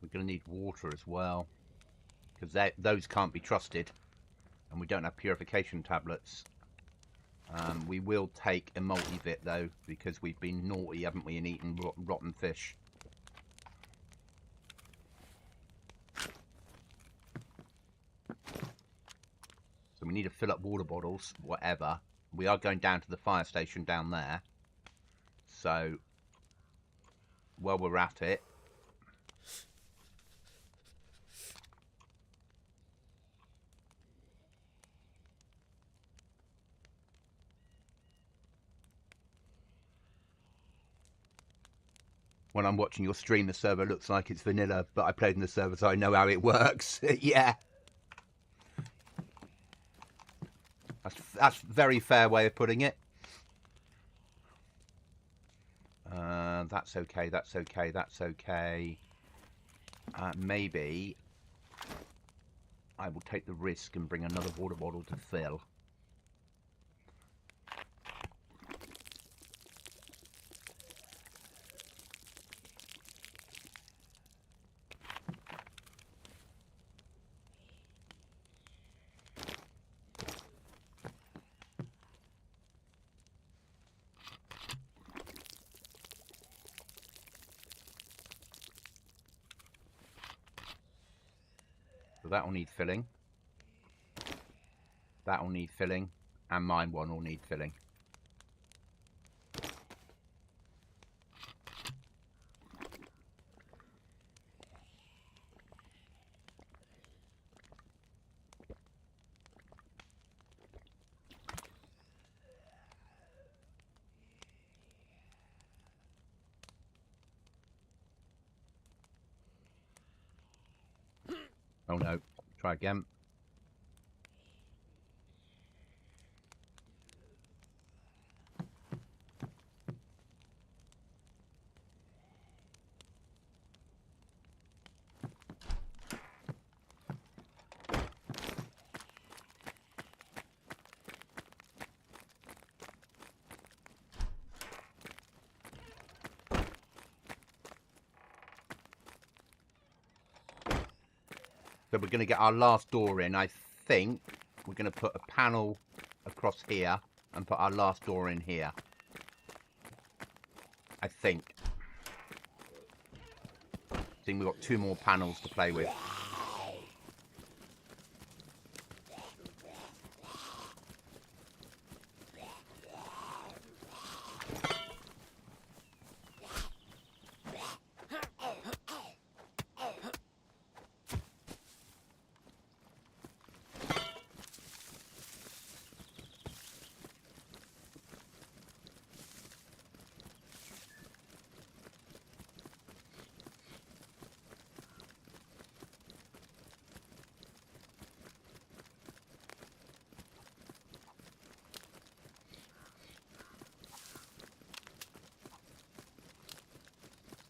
We're going to need water as well, because those can't be trusted, and we don't have purification tablets. We will take a multivit though, because we've been naughty, haven't we, and eaten rotten fish. So we need to fill up water bottles, whatever. We are going down to the fire station down there. So, while we're at it, when I'm watching your stream, the server looks like it's vanilla, but I played in the server, so I know how it works. Yeah. That's a very fair way of putting it. That's okay, that's okay, that's okay. Maybe I will take the risk and bring another water bottle to fill. that'll need filling. That'll need filling. And mine one will need filling. Oh no, try again. So we're going to get our last door in. I think we're going to put a panel across here and put our last door in here. I think. I think we've got 2 more panels to play with.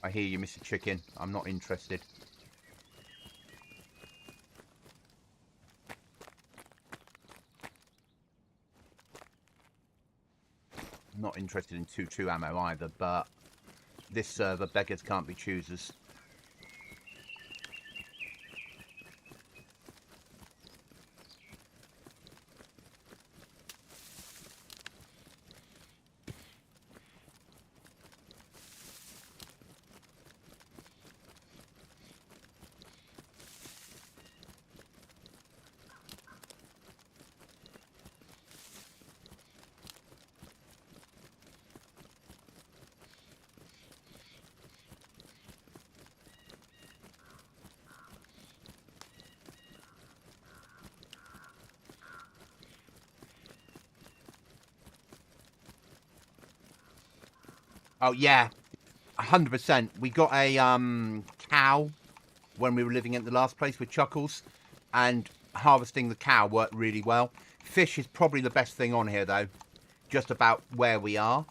I hear you, Mr. Chicken. I'm not interested. I'm not interested in 2-2 ammo either, but this server, beggars can't be choosers. Oh yeah, 100%. We got a cow when we were living at the last place with Chuckles, and harvesting the cow worked really well. Fish is probably the best thing on here though, just about where we are.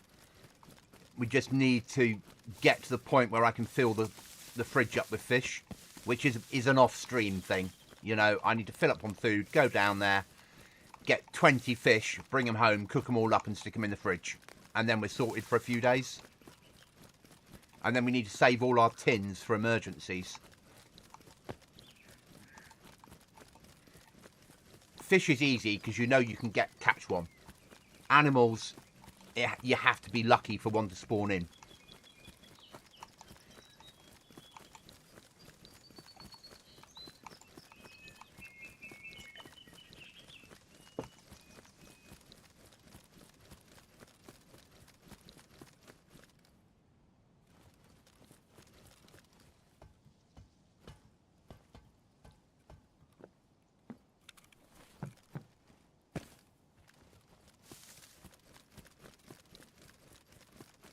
We just need to get to the point where I can fill the fridge up with fish, which is an off-stream thing. You know, I need to fill up on food, go down there, get 20 fish, bring them home, cook them all up and stick them in the fridge. And then we're sorted for a few days. And then we need to save all our tins for emergencies. Fish is easy because you know you can catch one. Animals, you have to be lucky for one to spawn in.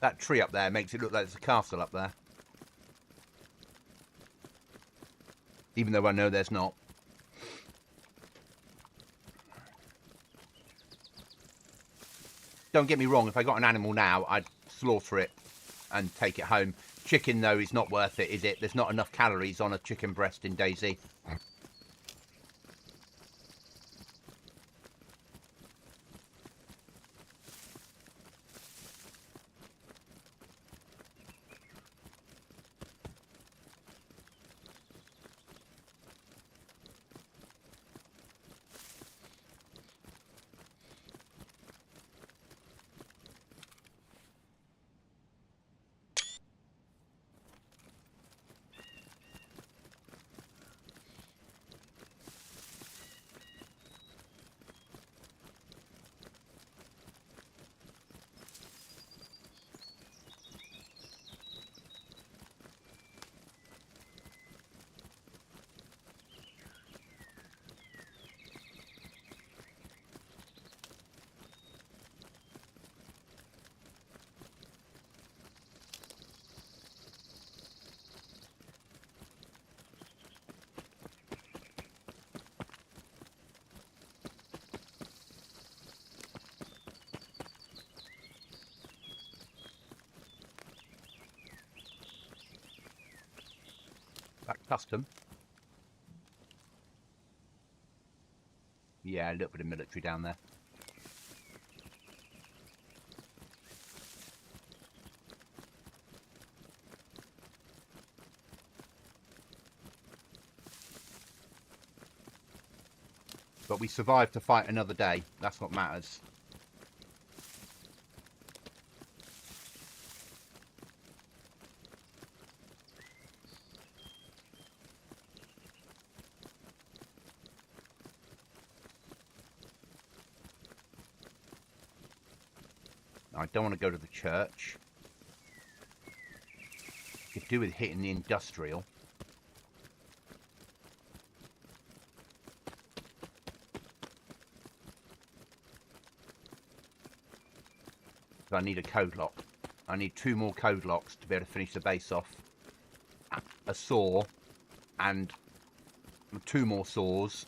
That tree up there makes it look like there's a castle up there. Even though I know there's not. Don't get me wrong, if I got an animal now, I'd slaughter it and take it home. Chicken, though, is not worth it, is it? There's not enough calories on a chicken breast in DayZ. Custom. Yeah, a little bit of military down there. But we survived to fight another day. That's what matters. I don't want to go to the church. Could do with hitting the industrial. So I need a code lock. I need 2 more code locks to be able to finish the base off. A saw and 2 more saws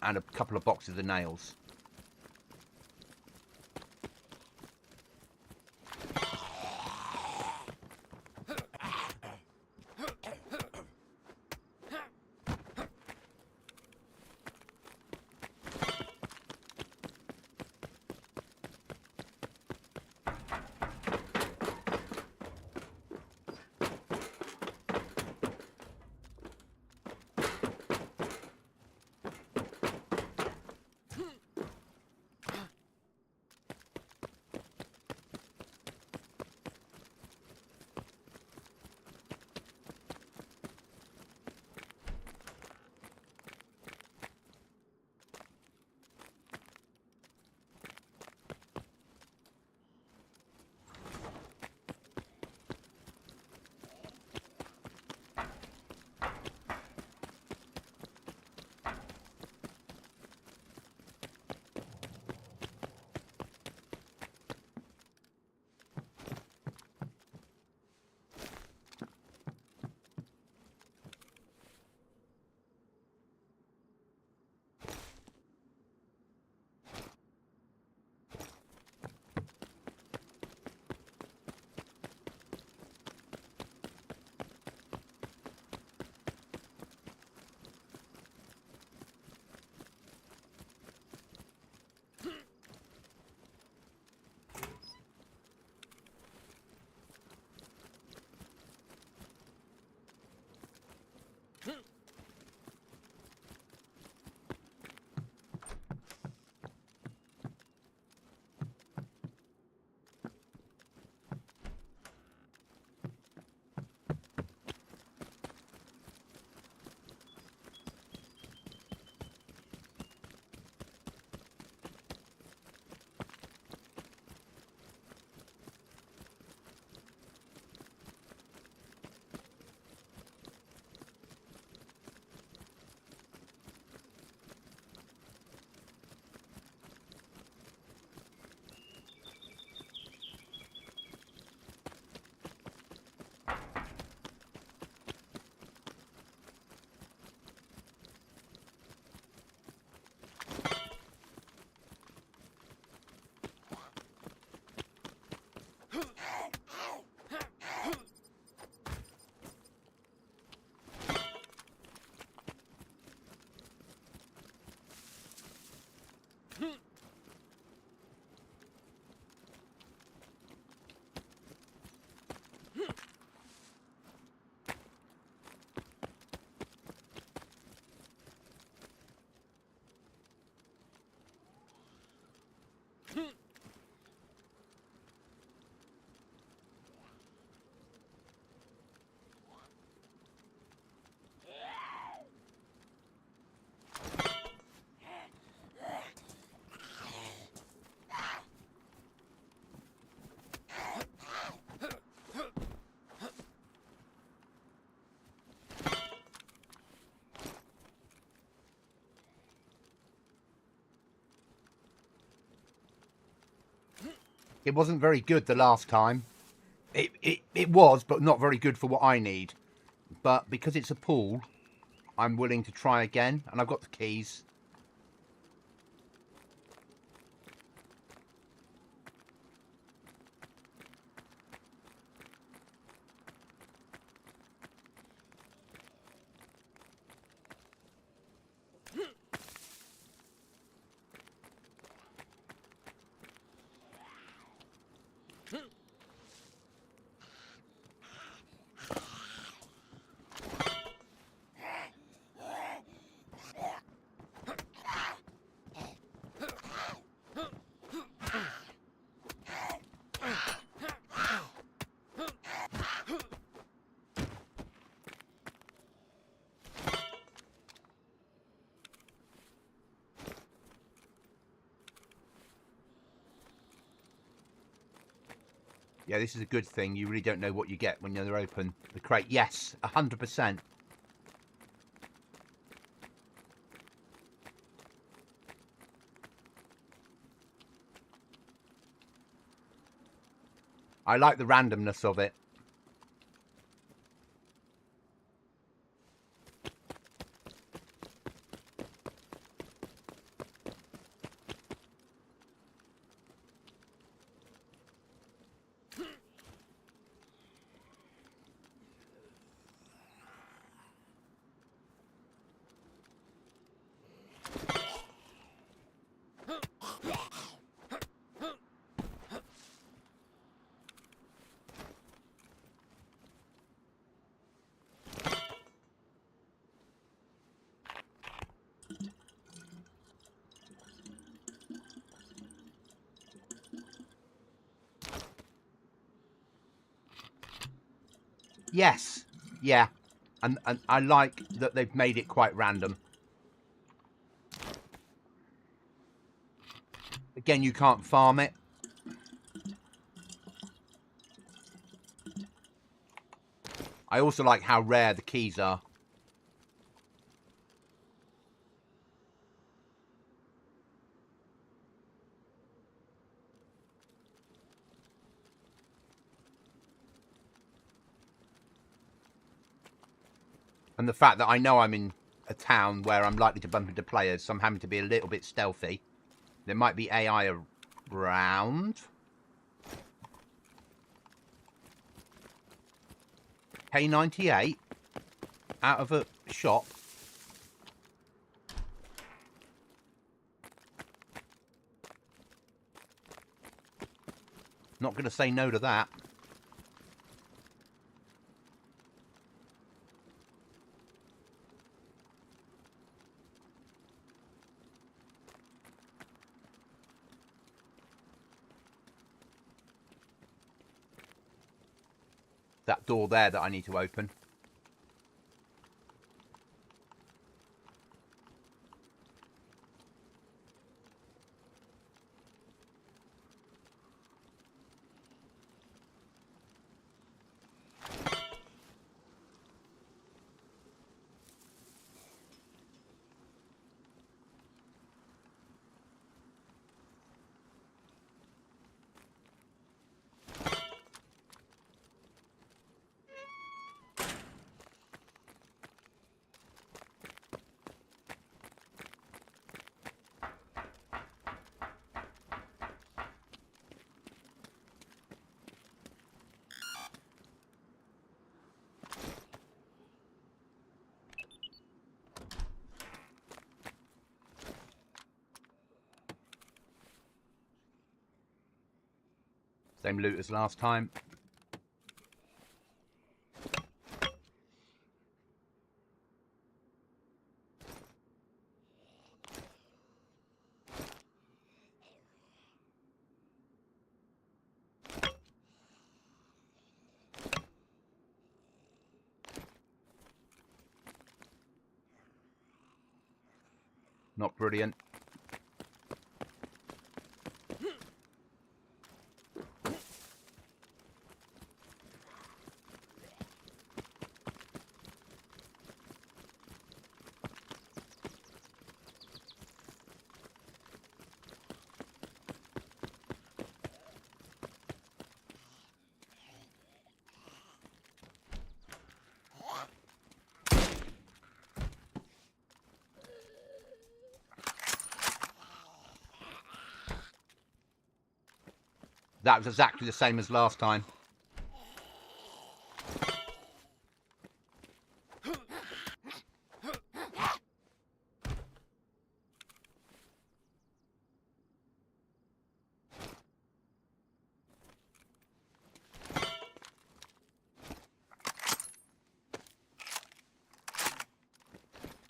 and a couple of boxes of nails. It wasn't very good the last time. It was, but not very good for what I need. But because it's a pool, I'm willing to try again. And I've got the keys. Yeah, this is a good thing. You really don't know what you get when they're open. The crate, yes, 100%. I like the randomness of it. Yes, yeah, and I like that they've made it quite random. Again, you can't farm it. I also like how rare the keys are. And the fact that I know I'm in a town where I'm likely to bump into players, so I'm having to be a little bit stealthy. There might be AI around. K98 out of a shop. Not going to say no to that. That door there that I need to open. Same loot as last time. Not brilliant. That was exactly the same as last time.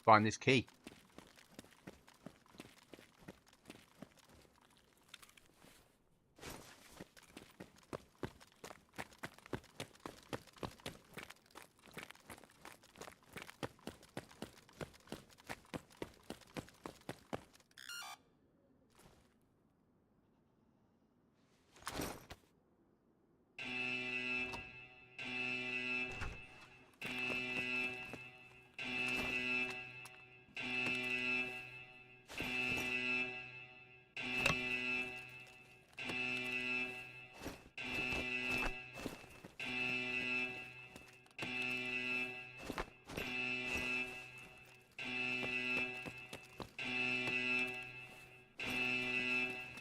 Find this key.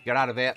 Get out of it.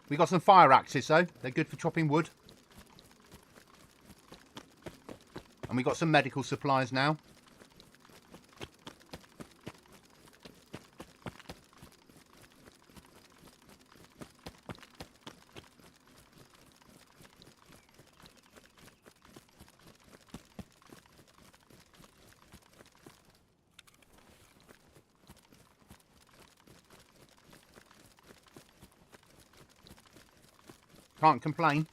We got some fire axes though. They're good for chopping wood. And we got some medical supplies now. Can't complain.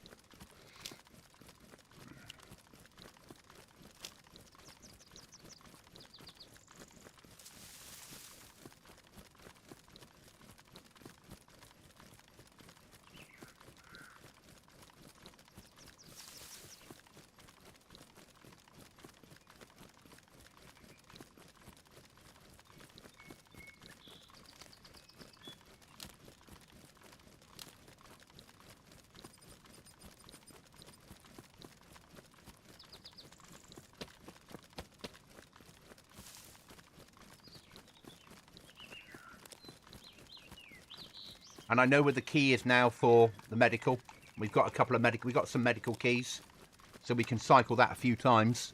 And I know where the key is now for the medical. We've got a couple of we've got some medical keys, so we can cycle that a few times.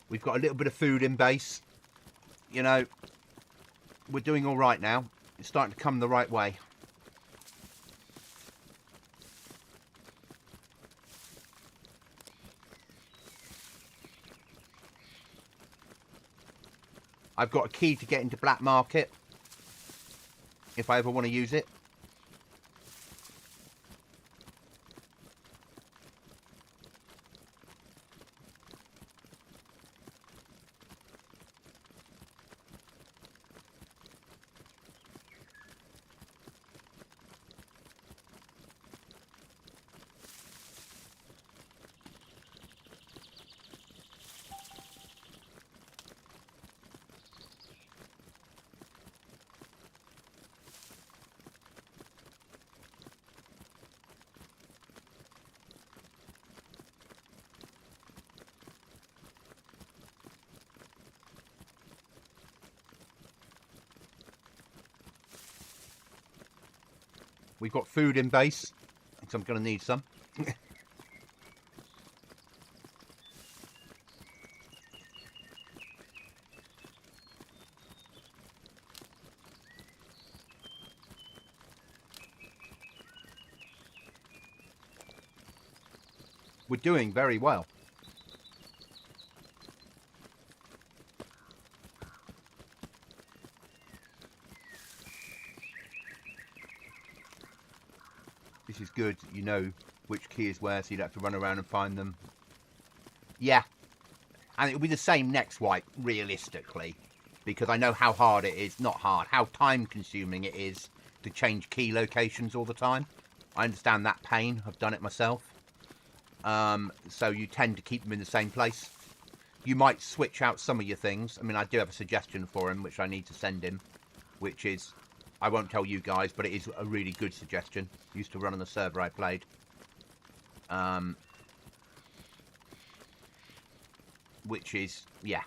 We've got a little bit of food in base. You know, we're doing all right now. It's starting to come the right way. I've got a key to get into black market if I ever want to use it. We've got food in base, so I'm going to need some. We're doing very well. This is good. You know which key is where, so you don't have to run around and find them. Yeah. And it'll be the same next wipe, realistically. Because I know how hard it is. Not hard. How time-consuming it is to change key locations all the time. I understand that pain. I've done it myself. So you tend to keep them in the same place. You might switch out some of your things. I mean, I do have a suggestion for him, which I need to send him. Which is... I won't tell you guys, but it is a really good suggestion. Used to run on the server I played. Which is, yeah.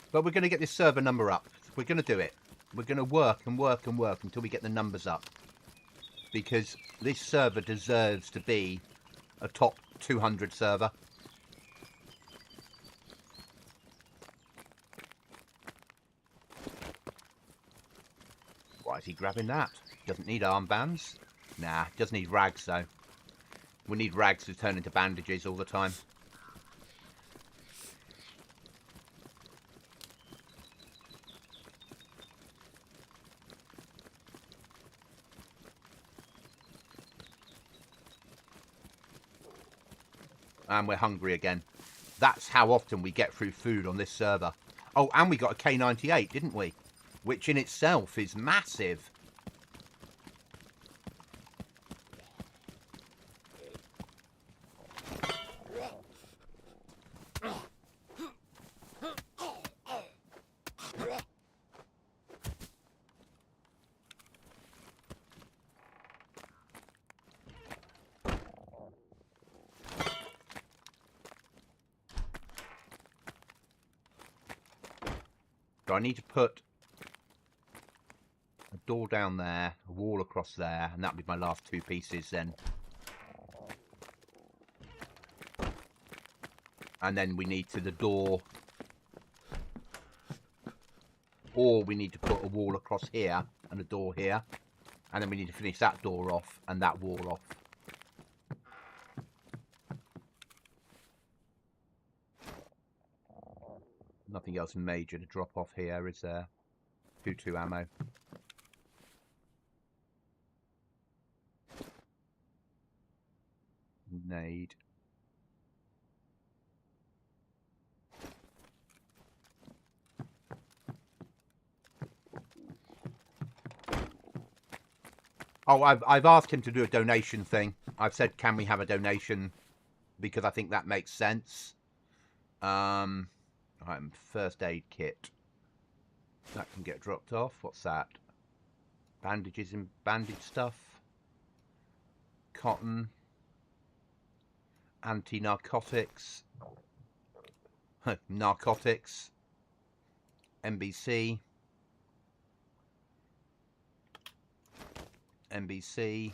But we're going to get this server number up. We're going to do it. We're going to work and work and work until we get the numbers up. Because this server deserves to be a top 200 server. Why is he grabbing that? Doesn't need armbands. Nah, doesn't need rags though. We need rags to turn into bandages all the time. And we're hungry again. That's how often we get through food on this server. Oh, and we got a K98, didn't we? Which in itself is massive. So I need to put a door down there, a wall across there, and that'll be my last two pieces then. And then we need to the door, or we need to put a wall across here and a door here, and then we need to finish that door off and that wall off. Nothing else major to drop off here, is there? 2-2 ammo. Nade. Oh, I've asked him to do a donation thing. I've said, can we have a donation? Because I think that makes sense. First aid kit. That can get dropped off. What's that? Bandages and bandage stuff. Cotton. Anti-narcotics. Narcotics. NBC. NBC.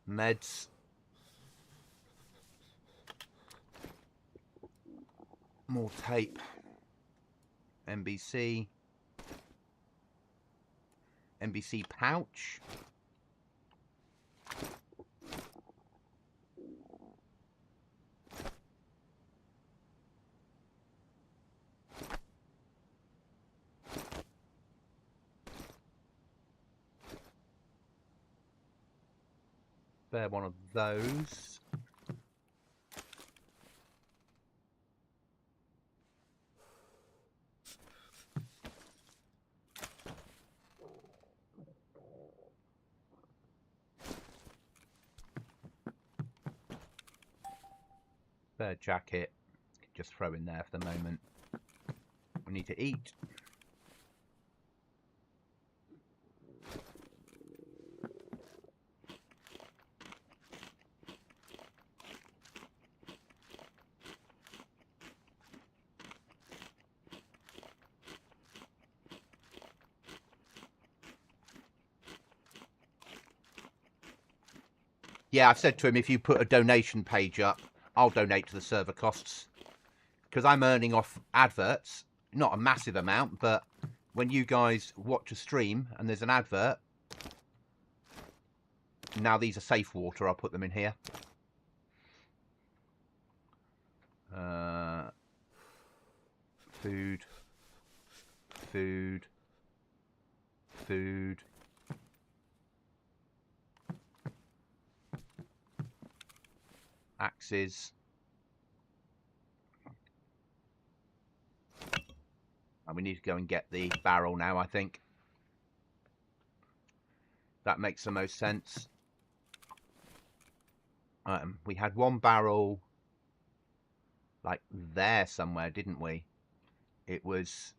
Meds. More tape. NBC. NBC pouch. Spare one of those. Spare jacket. Just throw in there for the moment. We need to eat. Yeah, I've said to him, if you put a donation page up, I'll donate to the server costs. Because I'm earning off adverts, not a massive amount, but when you guys watch a stream and there's an advert, now these are safe water, I'll put them in here. Food. Food. Food. Axes. And we need to go and get the barrel now, I think. That makes the most sense. We had one barrel like there somewhere, didn't we? It was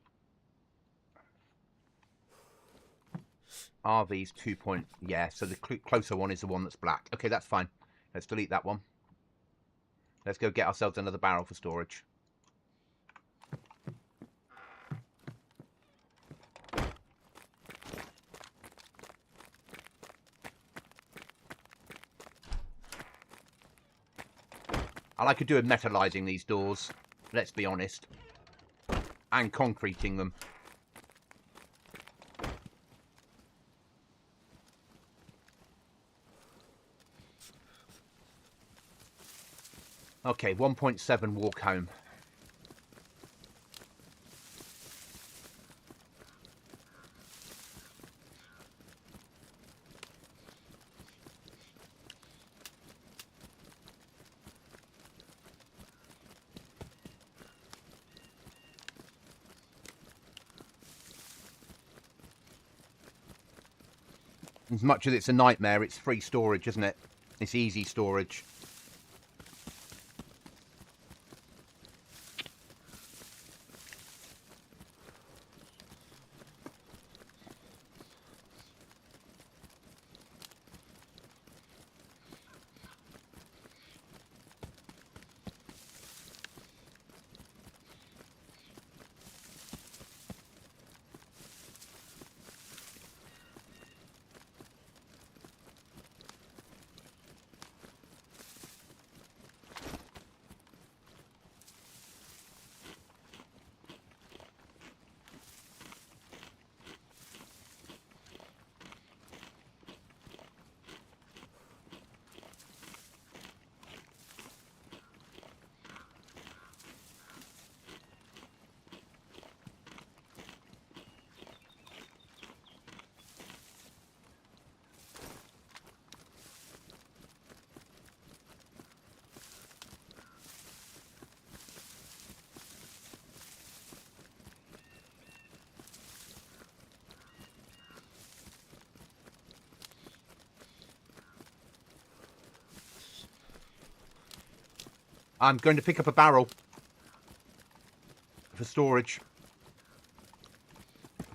RV's 2 point. Yeah, so the closer one is the one that's black. Okay, that's fine. Let's delete that one. Let's go get ourselves another barrel for storage. I could do with metallizing these doors, let's be honest, and concreting them. Okay, 1.7 walk home. As much as it's a nightmare, it's free storage, isn't it? It's easy storage. I'm going to pick up a barrel for storage.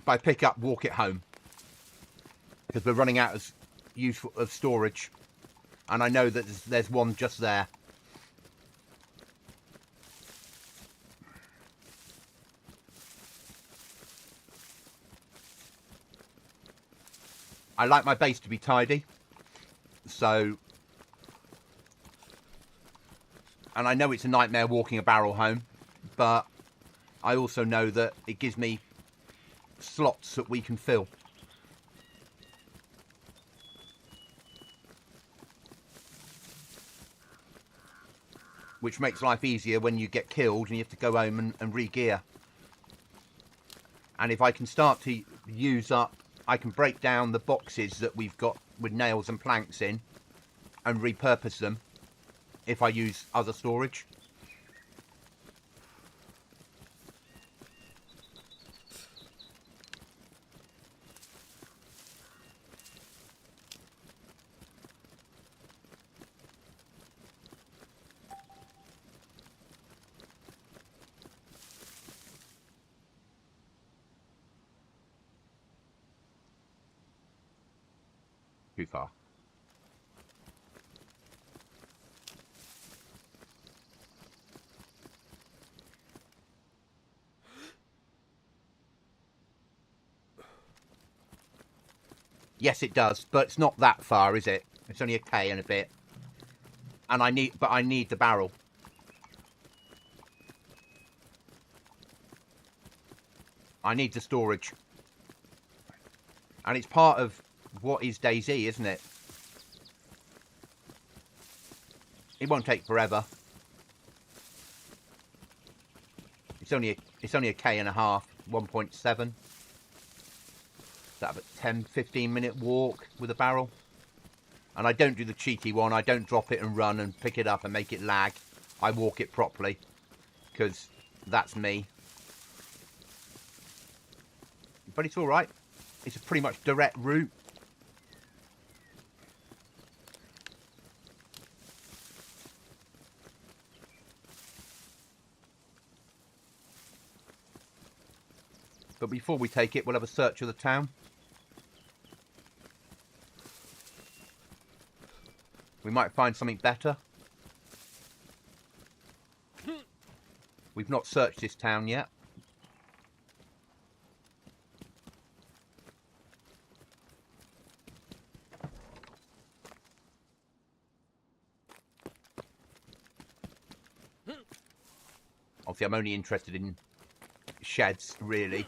By pick up, walk it home. Because we're running out of storage. And I know that there's one just there. I like my base to be tidy. So... And I know it's a nightmare walking a barrel home, but I also know that it gives me slots that we can fill. Which makes life easier when you get killed and you have to go home and re-gear. And if I can start to use up, I can break down the boxes that we've got with nails and planks in and repurpose them. If I use other storage. Too far. Yes, it does, but it's not that far, is it? It's only a K and a bit. And I need the barrel. I need the storage. And it's part of what is DayZ, isn't it? It won't take forever. It's only a K and a half, 1.7. That a 10-15 minute walk with a barrel. And I don't do the cheeky one. I don't drop it and run and pick it up and make it lag. I walk it properly because that's me. But it's all right. It's a pretty much direct route. But before we take it, we'll have a search of the town. We might find something better. We've not searched this town yet. Obviously, I'm only interested in sheds, really.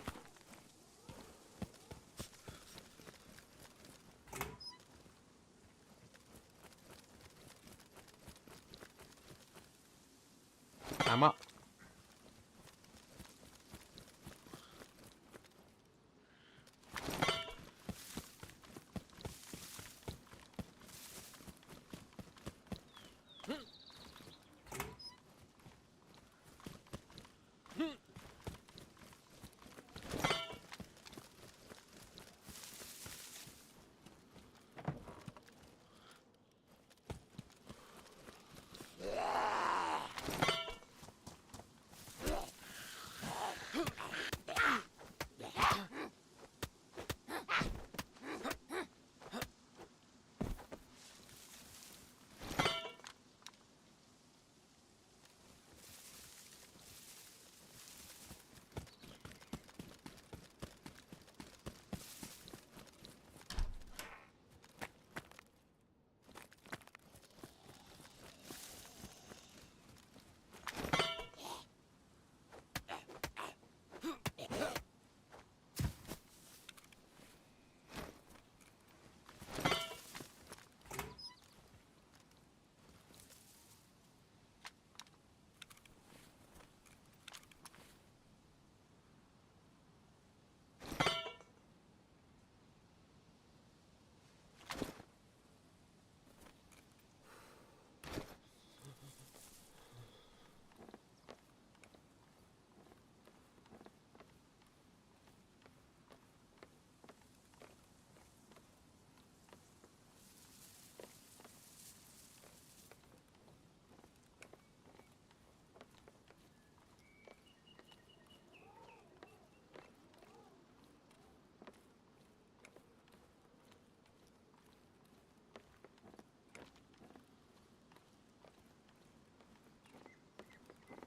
Hammer.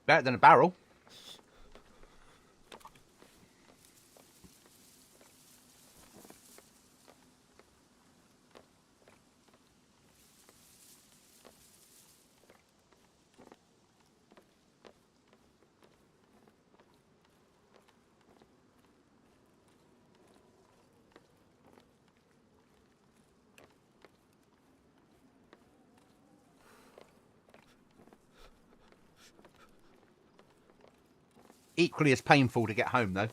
Better than a barrel. Equally as painful to get home, though.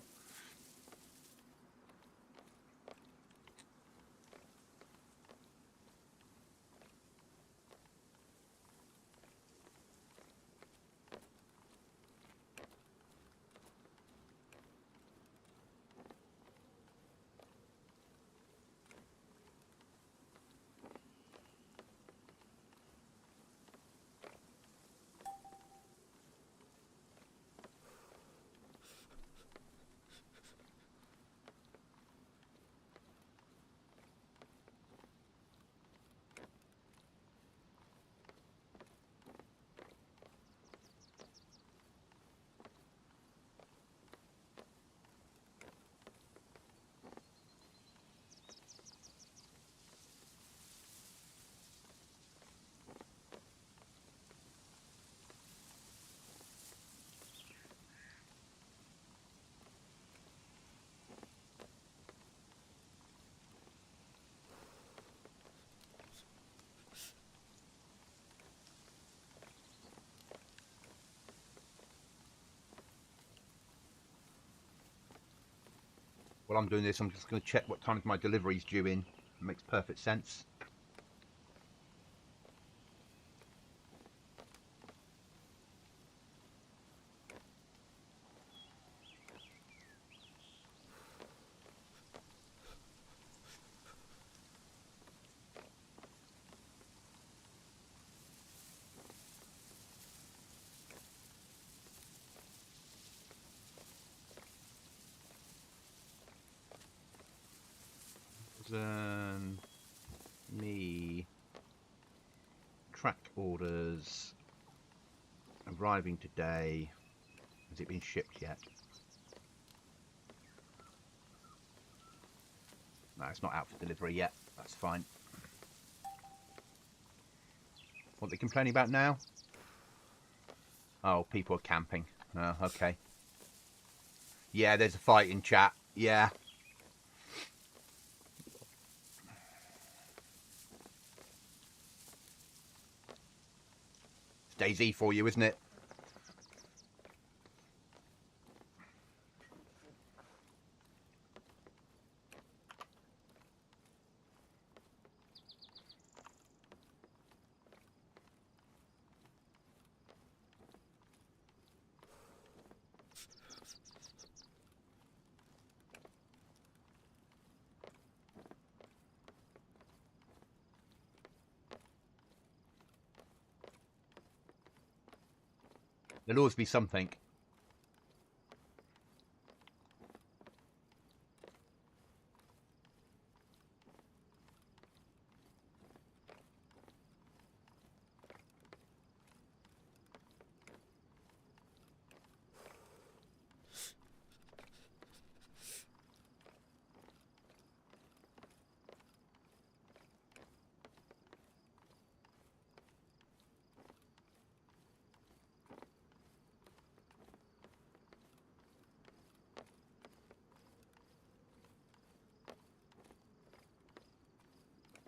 while I'm doing this, I'm just going to check what time my delivery's due in. It makes perfect sense. Me track orders arriving today. Has it been shipped yet? No, it's not out for delivery yet. That's fine. What are they complaining about now? Oh, people are camping. Oh, okay. Yeah, there's a fight in chat. Yeah. It's DayZ for you, isn't it? There'll always be something.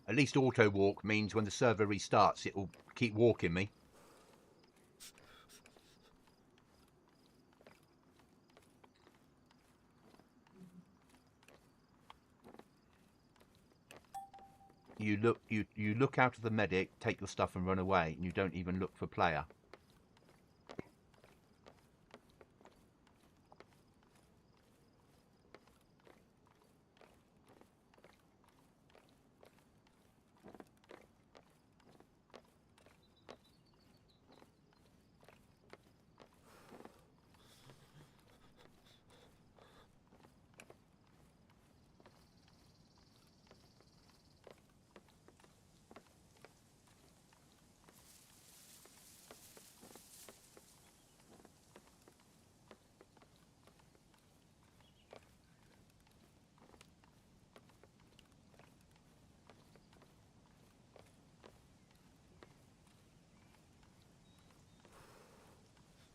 At least auto walk means when the server restarts, it will keep walking me. You look out of the medic, take your stuff and run away, and you don't even look for player.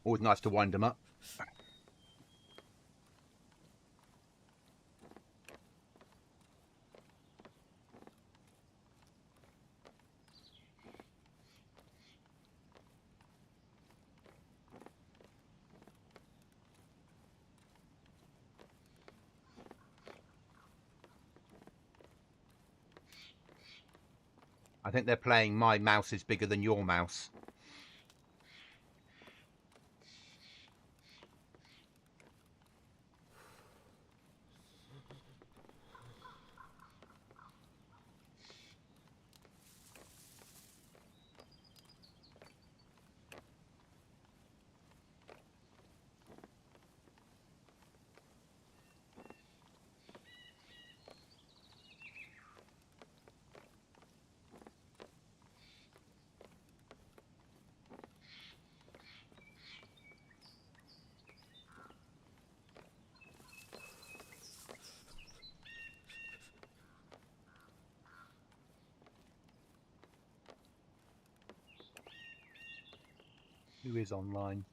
Always nice to wind them up. I think they're playing my mouse is bigger than your mouse. Who is online?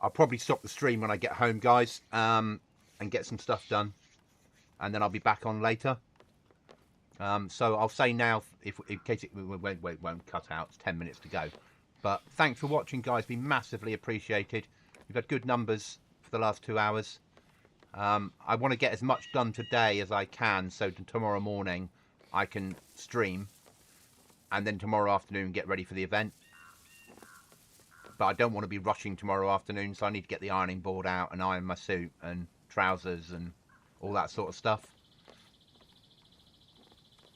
I'll probably stop the stream when I get home, guys, and get some stuff done, and then I'll be back on later. So I'll say now, in case it won't cut out, it's 10 minutes to go. But thanks for watching, guys. Been massively appreciated. We've had good numbers for the last 2 hours. I want to get as much done today as I can, so tomorrow morning I can stream, and then tomorrow afternoon get ready for the event. But I don't want to be rushing tomorrow afternoon, so I need to get the ironing board out and iron my suit and trousers and all that sort of stuff.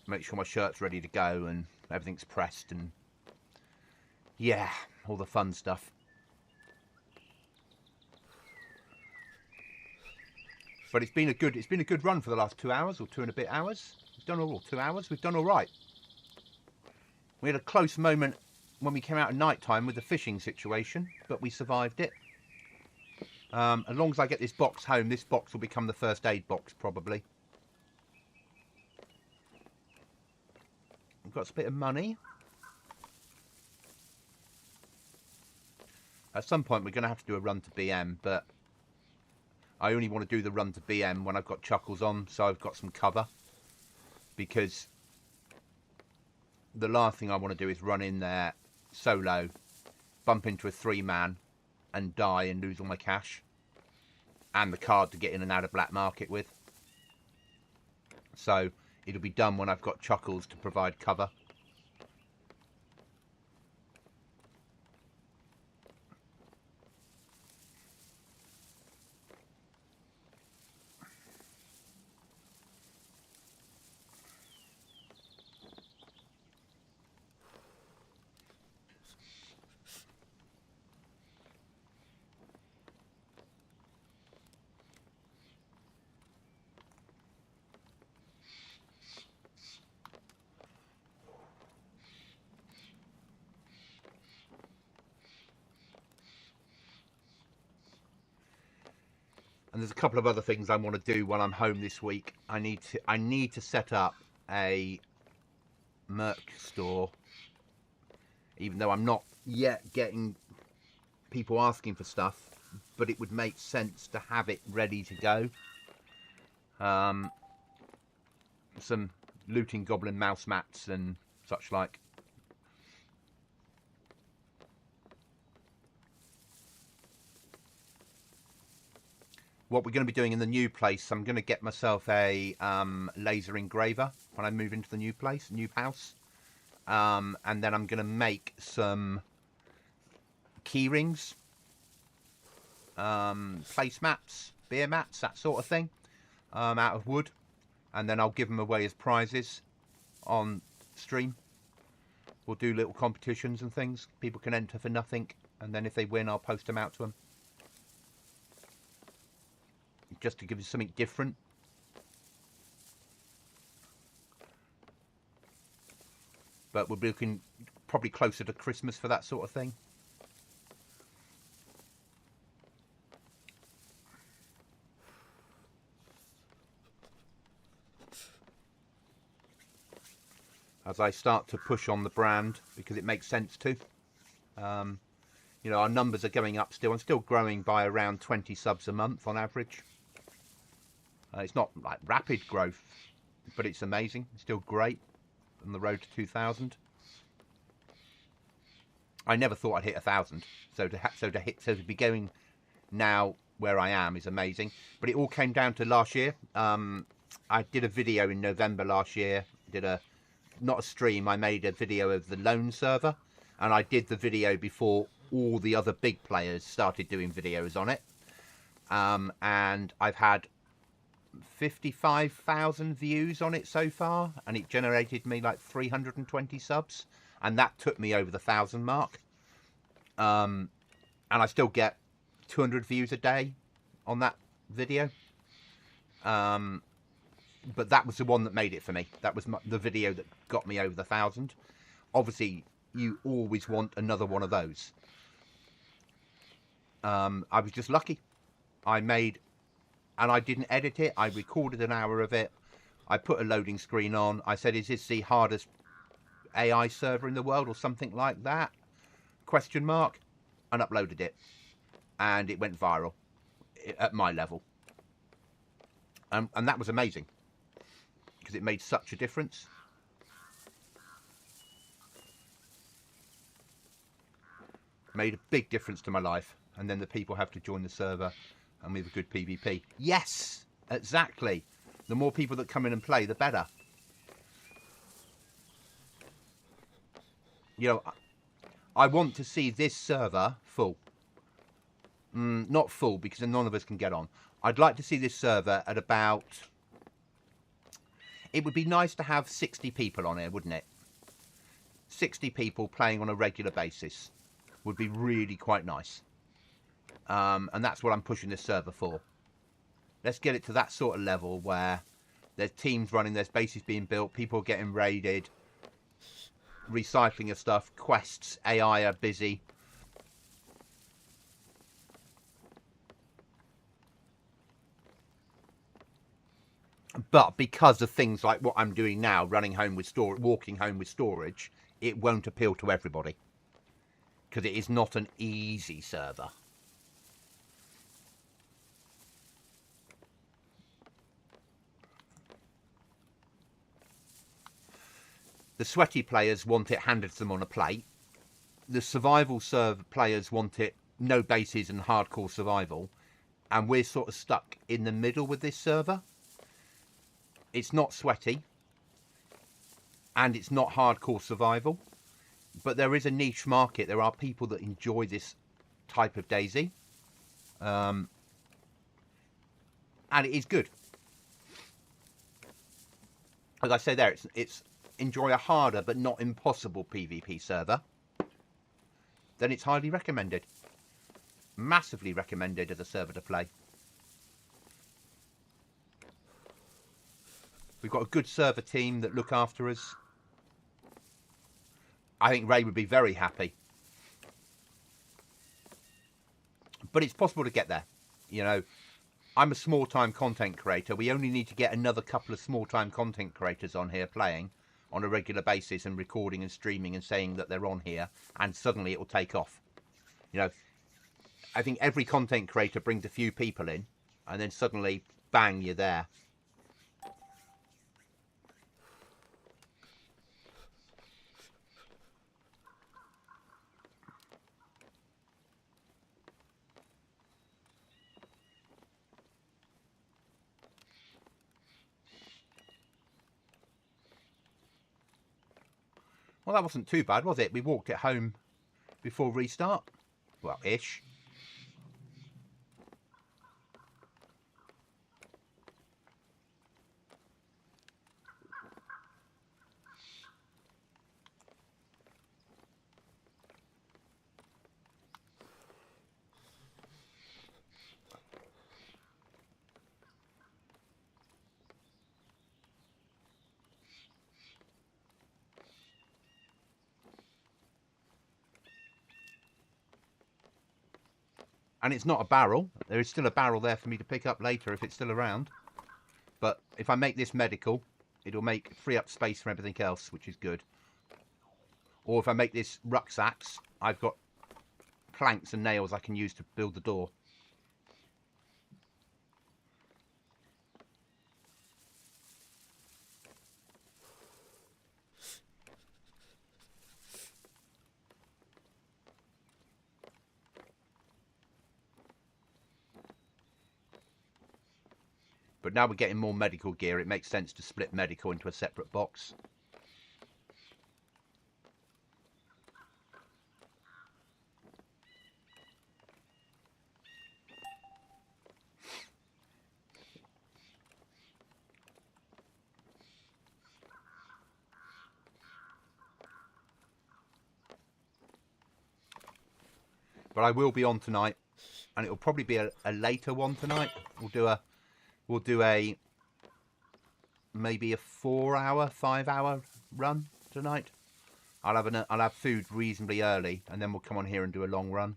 Make sure my shirt's ready to go and everything's pressed, and yeah, all the fun stuff. But it's been a good run for the last 2 hours, or 2 and a bit hours. We've done all 2 hours. We've done all right. We had a close moment when we came out at night time with the fishing situation, but we survived it. As long as I get this box home, this box will become the first aid box probably. We've got a bit of money. At some point we're going to have to do a run to BM, but I only want to do the run to BM when I've got Chuckles on, so I've got some cover. Because the last thing I want to do is run in there solo, bump into a 3-man and die and lose all my cash. And the card to get in and out of black market with. So it'll be done when I've got Chuckles to provide cover. And there's a couple of other things I want to do while I'm home this week. I need to set up a merch store, even though I'm not yet getting people asking for stuff, but it would make sense to have it ready to go. Some Looting Goblin mouse mats and such like. What we're going to be doing in the new place, I'm going to get myself a laser engraver when I move into the new place, new house. And then I'm going to make some key rings, placemats, beer mats, that sort of thing, out of wood. And then I'll give them away as prizes on stream. We'll do little competitions and things. People can enter for nothing. And then if they win, I'll post them out to them. Just to give you something different. But we'll be looking probably closer to Christmas for that sort of thing. As I start to push on the brand, because it makes sense to. You know, our numbers are going up still. I'm still growing by around 20 subs a month on average. It's not like rapid growth, but it's amazing. It's still great on the road to 2,000. I never thought I'd hit 1,000, so to be going now where I am is amazing. But it all came down to last year. I did a video in November last year. Not a stream. I made a video of the loan server, and I did the video before all the other big players started doing videos on it. And I've had 55,000 views on it so far, and it generated me like 320 subs, and that took me over the 1,000 mark. And I still get 200 views a day on that video. But that was the one that made it for me. That was the video that got me over the 1,000. Obviously, you always want another one of those. I was just lucky. And I didn't edit it. I recorded an hour of it. I put a loading screen on. I said, is this the hardest AI server in the world or something like that? Question mark. And uploaded it. and it went viral at my level. And that was amazing because it made such a difference. Made a big difference to my life. And then the people have to join the server and we have a good PvP. Yes, exactly. The more people that come in and play, the better. You know, I want to see this server full. Not full because then none of us can get on. I'd like to see this server at about... It would be nice to have 60 people on here, wouldn't it? 60 people playing on a regular basis would be really quite nice. And that's what I'm pushing this server for. Let's get it to that sort of level where there's teams running, there's bases being built, people are getting raided, recycling of stuff, quests, AI are busy. But because of things like what I'm doing now, running home with walking home with storage, it won't appeal to everybody. Because it is not an easy server. The sweaty players want it handed to them on a plate. The survival server players want it no bases and hardcore survival. And we're sort of stuck in the middle with this server. It's not sweaty. And it's not hardcore survival. But there is a niche market. There are people that enjoy this type of DayZ. And it is good. As I say there, it's enjoy a harder but not impossible PvP server. Then it's highly recommended. Massively recommended as a server to play. We've got a good server team that look after us. I think Ray would be very happy. But it's possible to get there. You know, I'm a small-time content creator. We only need to get another couple of small-time content creators on here playing on a regular basis and recording and streaming and saying that they're on here, and suddenly it will take off. You know, I think every content creator brings a few people in, and then suddenly, bang, you're there. Well, that wasn't too bad, was it? We walked it home before restart. Well, ish. And it's not a barrel. There is still a barrel there for me to pick up later if it's still around. But if I make this medical, it'll free up space for everything else, which is good. Or if I make this rucksacks, I've got planks and nails I can use to build the door. But now we're getting more medical gear, it makes sense to split medical into a separate box. But I will be on tonight, and it'll probably be a later one tonight. We'll do a maybe a 4-hour, 5-hour run tonight. I'll have food reasonably early, and then we'll come on here and do a long run.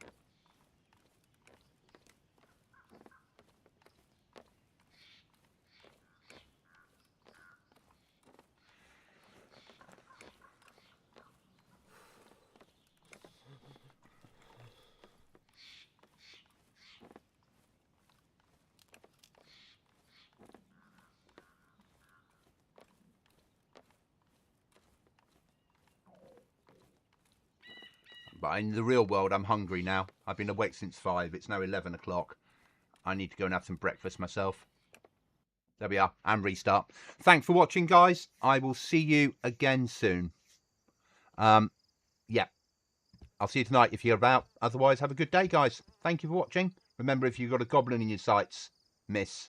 But in the real world, I'm hungry now. I've been awake since 5. It's now 11 o'clock. I need to go and have some breakfast myself. There we are, and restart. Thanks for watching, guys. I will see you again soon. Yeah, I'll see you tonight if you're about. Otherwise, have a good day, guys. Thank you for watching. Remember, if you've got a goblin in your sights, miss.